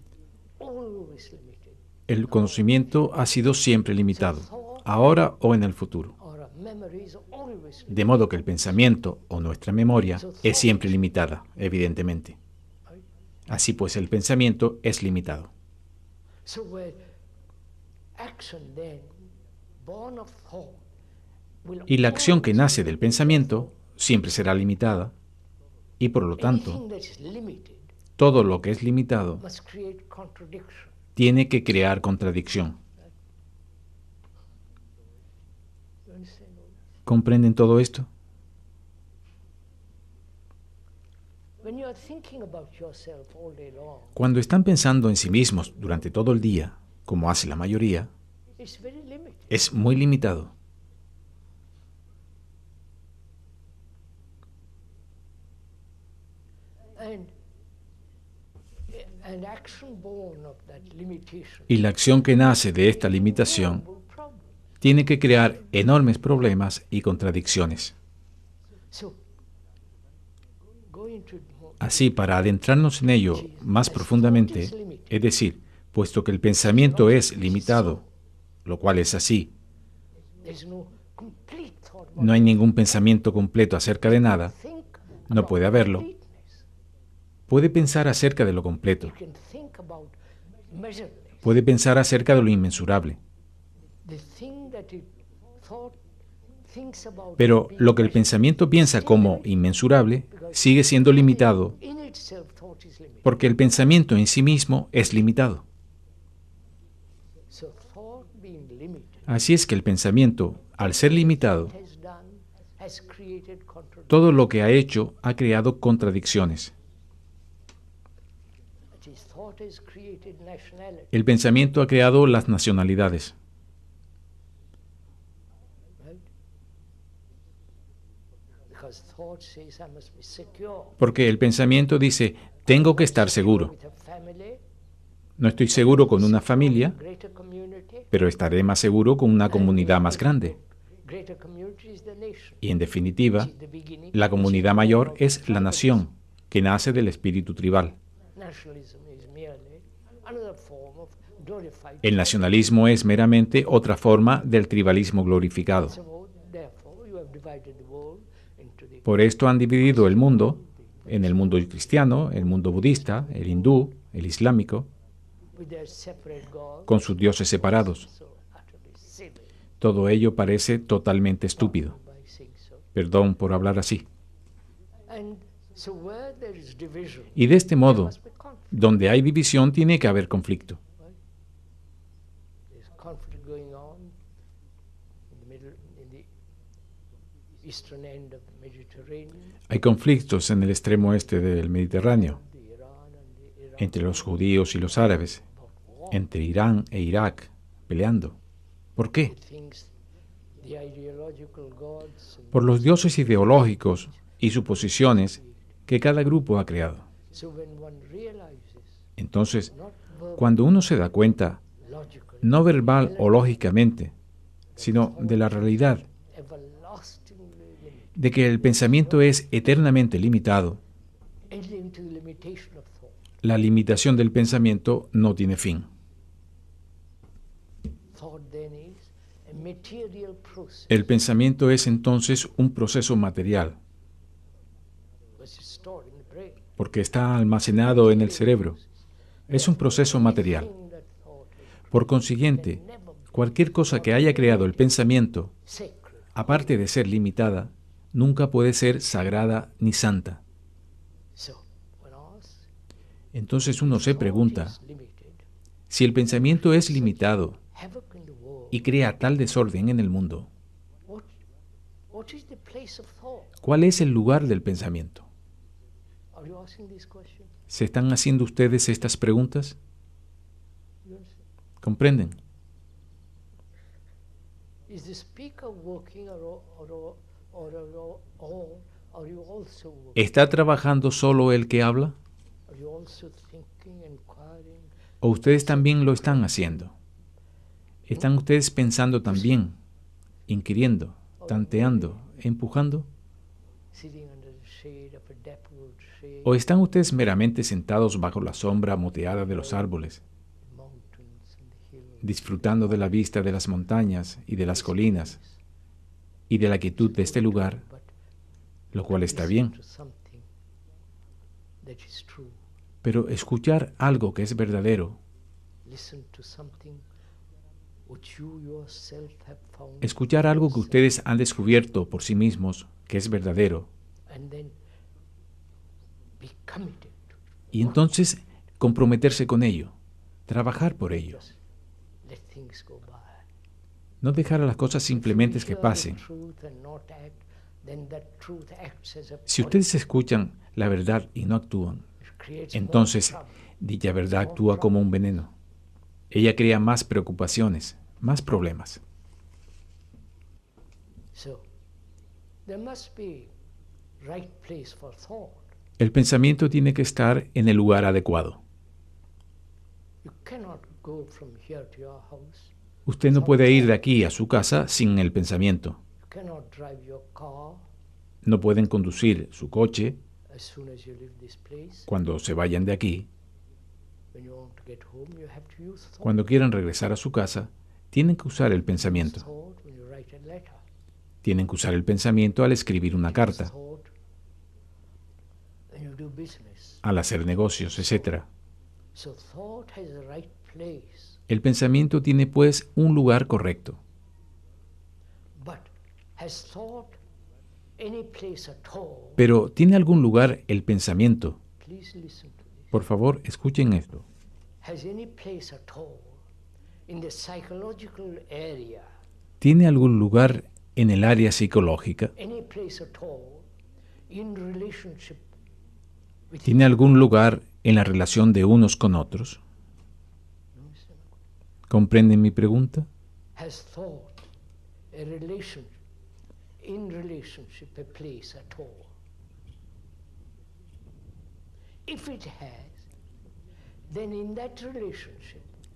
Speaker 1: always limited.
Speaker 2: El conocimiento ha sido siempre limitado, ahora o en el futuro.
Speaker 1: Our memory is always limited.
Speaker 2: De modo que el pensamiento o nuestra memoria es siempre limitada, evidentemente. Así pues, el pensamiento es limitado.
Speaker 1: So where action then, born of thought, will
Speaker 2: Y la acción que
Speaker 1: always
Speaker 2: nace
Speaker 1: be
Speaker 2: del pensamiento siempre será limitada, y por lo tanto,
Speaker 1: anything that is limited
Speaker 2: todo lo que es limitado
Speaker 1: must create contradiction.
Speaker 2: tiene que crear contradicción.
Speaker 1: You understand all that?
Speaker 2: ¿Comprenden todo esto?
Speaker 1: When you are thinking about yourself all day long,
Speaker 2: Cuando están pensando en sí mismos durante todo el día, como hace la mayoría,
Speaker 1: it's very limited.
Speaker 2: es muy limitado.
Speaker 1: And action born of that limitation
Speaker 2: Y la acción que nace de esta limitación
Speaker 1: will problem.
Speaker 2: tiene que crear enormes problemas y contradicciones.
Speaker 1: So going to more,
Speaker 2: Así, para adentrarnos en ello más profundamente, es decir, puesto que el pensamiento es limitado, lo cual es así,
Speaker 1: there's no complete thought.
Speaker 2: no hay ningún pensamiento completo acerca de nada,
Speaker 1: Think
Speaker 2: no
Speaker 1: about
Speaker 2: puede haberlo.
Speaker 1: completeness.
Speaker 2: Puede pensar acerca de lo completo,
Speaker 1: You can think about measureless.
Speaker 2: puede pensar acerca de lo inmensurable,
Speaker 1: The thing that it thought thinks about
Speaker 2: pero
Speaker 1: being
Speaker 2: lo que el
Speaker 1: measured
Speaker 2: pensamiento piensa
Speaker 1: still
Speaker 2: como
Speaker 1: limited,
Speaker 2: inmensurable sigue siendo limitado
Speaker 1: in itself thought is limited.
Speaker 2: porque el pensamiento en sí mismo es limitado.
Speaker 1: So thought being limited
Speaker 2: Así es que el pensamiento, al ser limitado,
Speaker 1: has created contradiction.
Speaker 2: todo lo que ha hecho ha creado contradicciones.
Speaker 1: That is, thought has created nationality.
Speaker 2: El pensamiento ha creado las nacionalidades,
Speaker 1: Right? Because thought says I must be secure.
Speaker 2: porque el pensamiento dice, tengo que estar seguro.
Speaker 1: With a family,
Speaker 2: No estoy seguro con una familia,
Speaker 1: greater community,
Speaker 2: pero estaré más seguro con una comunidad más grande Y en definitiva, la comunidad mayor es la nación, que nace del espíritu tribal. El nacionalismo es meramente otra forma del tribalismo glorificado. Por esto han dividido el mundo en el mundo cristiano, el mundo budista, el hindú, el islámico, con sus dioses separados. Todo ello parece totalmente estúpido. Perdón por hablar así. Y de este modo, donde hay división, tiene que haber conflicto. Hay conflictos en el extremo este del Mediterráneo, entre los judíos y los árabes, entre Irán e Irak, peleando. ¿Por qué? Por los dioses ideológicos y suposiciones que cada grupo ha creado. Entonces, cuando uno se da cuenta, no verbal o lógicamente, sino de la realidad, de que el pensamiento es eternamente limitado, la limitación del pensamiento no tiene fin. El pensamiento es entonces un proceso material, porque está almacenado en el cerebro. Es un proceso material. Por consiguiente, cualquier cosa que haya creado el pensamiento, aparte de ser limitada, nunca puede ser sagrada ni santa. Entonces uno se pregunta, si el pensamiento es limitado y crea tal desorden en el mundo, ¿cuál es el lugar del pensamiento? ¿Se están haciendo ustedes estas preguntas? ¿Comprenden? ¿Está trabajando solo el que habla? ¿O ustedes también lo están haciendo? ¿Están ustedes pensando también, inquiriendo, tanteando, empujando? ¿O están ustedes meramente sentados bajo la sombra moteada de los árboles, disfrutando de la vista de las montañas y de las colinas y de la quietud de este lugar, lo cual está bien? Pero escuchar algo que es verdadero, escuchar algo que ustedes han descubierto por sí mismos que es verdadero, y entonces comprometerse con ello, trabajar por ello. No dejar a las cosas simplemente que pasen. Si ustedes escuchan la verdad y no actúan, entonces dicha verdad actúa como un veneno. Ella crea más preocupaciones, más problemas. El pensamiento tiene que estar en el lugar adecuado. Usted no puede ir de aquí a su casa sin el pensamiento. No pueden conducir su coche cuando se vayan de aquí. Cuando quieran regresar a su casa, tienen que usar el pensamiento. Tienen que usar el pensamiento al escribir una carta, al hacer negocios, etc. El pensamiento tiene, pues, un lugar correcto. Pero ¿tiene algún lugar el pensamiento? Por favor, escuchen esto. ¿Tiene algún lugar en el área psicológica? ¿Tiene algún lugar en la relación de unos con otros? ¿Comprenden mi pregunta?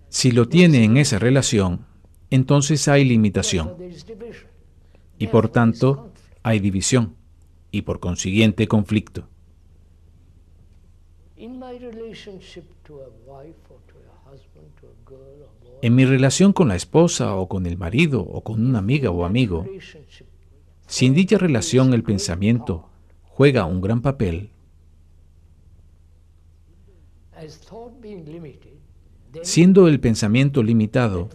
Speaker 2: Si lo tiene en esa relación, entonces hay limitación. y por tanto hay división y por consiguiente conflicto. En mi relación con la esposa o con el marido o con una amiga o amigo, si en dicha relación el pensamiento juega un gran papel, siendo el pensamiento limitado,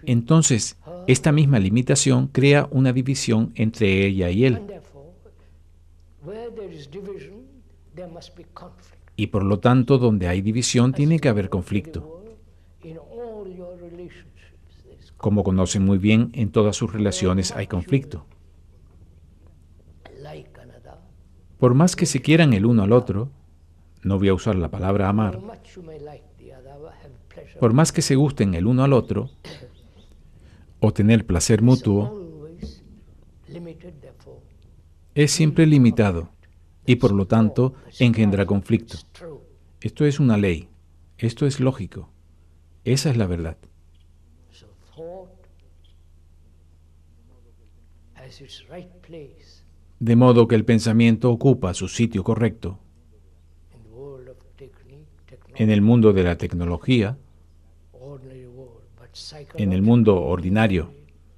Speaker 2: entonces esta misma limitación crea una división entre ella y él. Y por lo tanto, donde hay división, tiene que haber conflicto. Como conocen muy bien, en todas sus relaciones hay conflicto. Por más que se quieran el uno al otro, no voy a usar la palabra amar, por más que se gusten el uno al otro, o tener placer mutuo, es siempre limitado y por lo tanto engendra conflicto. Esto es una ley, esto es lógico, esa es la verdad. De modo que el pensamiento ocupa su sitio correcto en el mundo de la tecnología, en el mundo ordinario,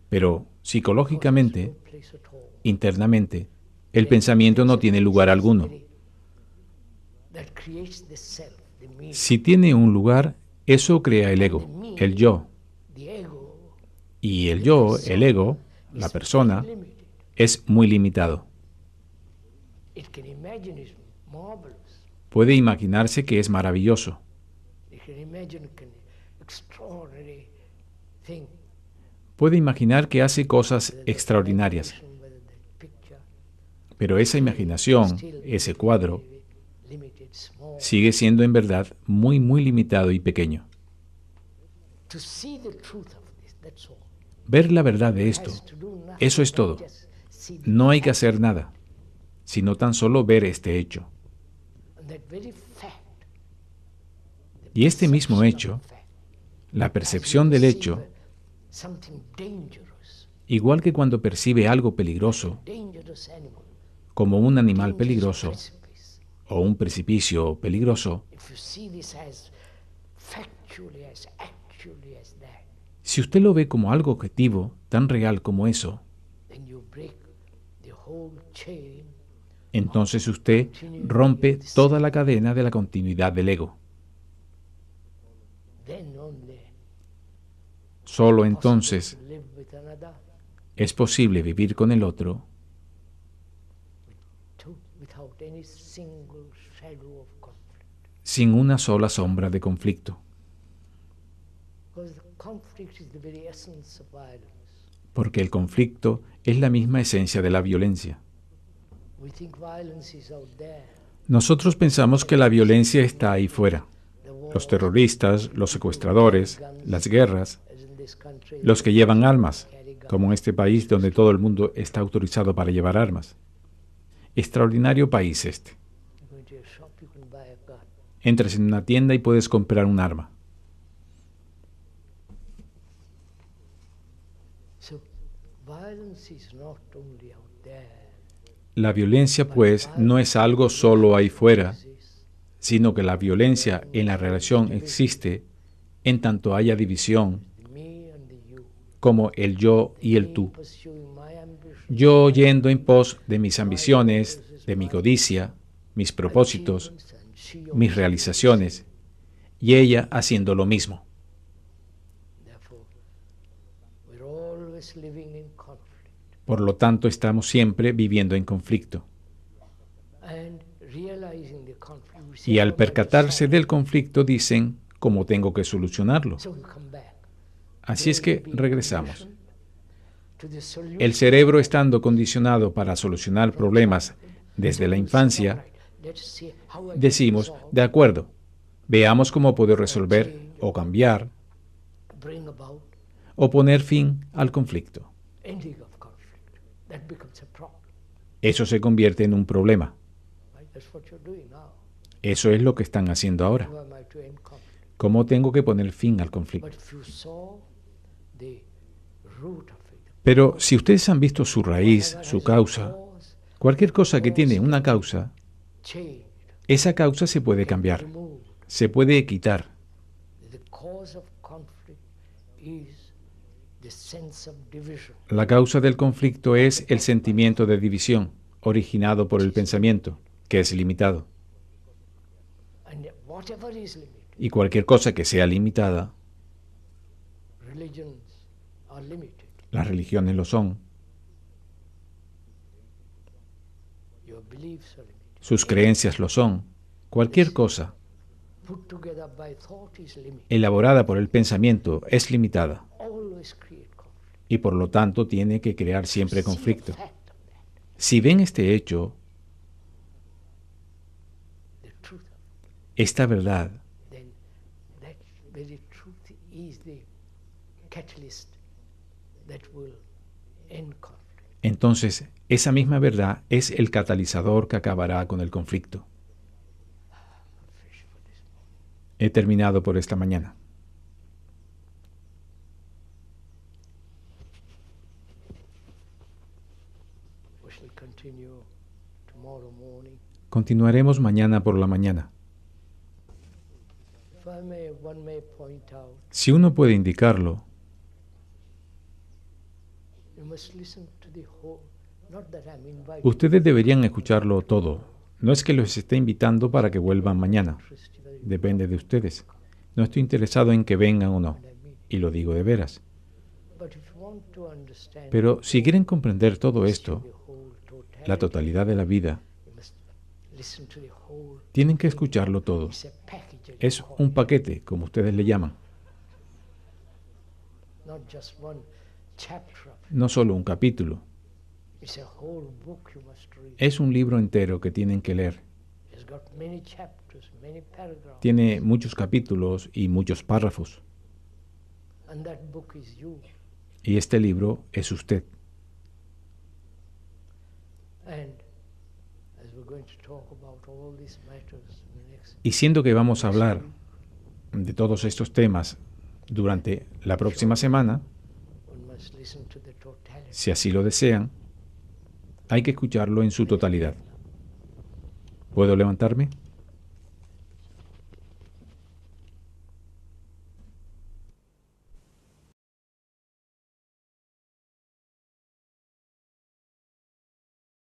Speaker 2: pero psicológicamente, internamente, el pensamiento no tiene lugar alguno. Si tiene un lugar, eso crea el ego, el yo. Y el yo, el ego, la persona, es muy limitado. Puede imaginarse que es maravilloso. Puede imaginar que hace cosas extraordinarias. Pero esa imaginación, ese cuadro, sigue siendo en verdad muy, muy limitado y pequeño. Ver la verdad de esto, eso es todo. No hay que hacer nada, sino tan solo ver este hecho. Y este mismo hecho, la percepción del hecho, igual que cuando percibe algo peligroso, como un animal peligroso o un precipicio peligroso, si usted lo ve como algo objetivo, tan real como eso, entonces usted rompe toda la cadena de la continuidad del ego. Solo entonces es posible vivir con el otro sin una sola sombra de conflicto. Porque el conflicto es la misma esencia de la violencia. Nosotros pensamos que la violencia está ahí fuera. Los terroristas, los secuestradores, las guerras, los que llevan armas, como en este país donde todo el mundo está autorizado para llevar armas. Extraordinario país este. Entras en una tienda y puedes comprar un arma. La violencia, pues, no es algo solo ahí fuera, sino que la violencia en la relación existe en tanto haya división, como el yo y el tú. Yo yendo en pos de mis ambiciones, de mi codicia, mis propósitos, mis realizaciones, y ella haciendo lo mismo. Por lo tanto, estamos siempre viviendo en conflicto. Y al percatarse del conflicto dicen, ¿cómo tengo que solucionarlo? Así es que regresamos. El cerebro estando condicionado para solucionar problemas desde la infancia, decimos, de acuerdo, veamos cómo puedo resolver o cambiar o poner fin al conflicto. Eso se convierte en un problema. Eso es lo que están haciendo ahora. ¿Cómo tengo que poner fin al conflicto?
Speaker 1: root of it.
Speaker 2: Pero si ustedes han visto su raíz, su causa, cualquier cosa que tiene una causa,
Speaker 1: Change,
Speaker 2: esa causa se puede cambiar,
Speaker 1: removed.
Speaker 2: se puede quitar.
Speaker 1: The cause of conflict is the sense of division.
Speaker 2: La causa del conflicto es el sentimiento de división, originado por el pensamiento, que es limitado.
Speaker 1: And whatever is limited,
Speaker 2: Y cualquier cosa que sea limitada,
Speaker 1: religions are limited.
Speaker 2: las religiones lo son,
Speaker 1: Your beliefs are limited.
Speaker 2: sus creencias lo son, cualquier cosa
Speaker 1: Put together by thought is limited.
Speaker 2: elaborada por el pensamiento es limitada
Speaker 1: Always create conflict.
Speaker 2: y por lo tanto tiene que crear siempre
Speaker 1: See the
Speaker 2: conflicto.
Speaker 1: fact of that,
Speaker 2: Si ven este hecho,
Speaker 1: the truth of it,
Speaker 2: esta verdad,
Speaker 1: then that very truth is the catalyst that will end conflict.
Speaker 2: entonces esa misma verdad es el catalizador que acabará con el conflicto.
Speaker 1: Fish for this moment.
Speaker 2: He terminado por esta mañana.
Speaker 1: We shall continue tomorrow morning.
Speaker 2: Continuaremos mañana por la mañana.
Speaker 1: If one may point out,
Speaker 2: Si uno puede indicarlo,
Speaker 1: you must listen to the whole. Not that I'm inviting
Speaker 2: ustedes deberían escucharlo todo. No es que los esté invitando para que vuelvan mañana.
Speaker 1: interest, whether you
Speaker 2: Depende de ustedes. No estoy interesado en que vengan o no.
Speaker 1: I mean.
Speaker 2: Y lo digo de veras.
Speaker 1: But if you want to understand
Speaker 2: Pero si quieren comprender todo esto,
Speaker 1: the whole totality,
Speaker 2: la totalidad de la vida,
Speaker 1: you must listen to the whole.
Speaker 2: tienen que escucharlo todo.
Speaker 1: It's a package.
Speaker 2: Es un paquete, como ustedes le llaman.
Speaker 1: Not just one chapter of it.
Speaker 2: No solo un capítulo.
Speaker 1: It's a whole book you must read.
Speaker 2: Es un libro entero que tienen que leer.
Speaker 1: It's got many chapters, many paragraphs.
Speaker 2: Tiene muchos capítulos y muchos párrafos.
Speaker 1: And that book is you.
Speaker 2: Y este libro es usted.
Speaker 1: And as we're going to talk about all these matters in the next,
Speaker 2: Y siendo que vamos a hablar de todos estos temas durante la próxima semana,
Speaker 1: one must listen to the totality.
Speaker 2: si así lo desean, hay que escucharlo en su totalidad. ¿Puedo levantarme?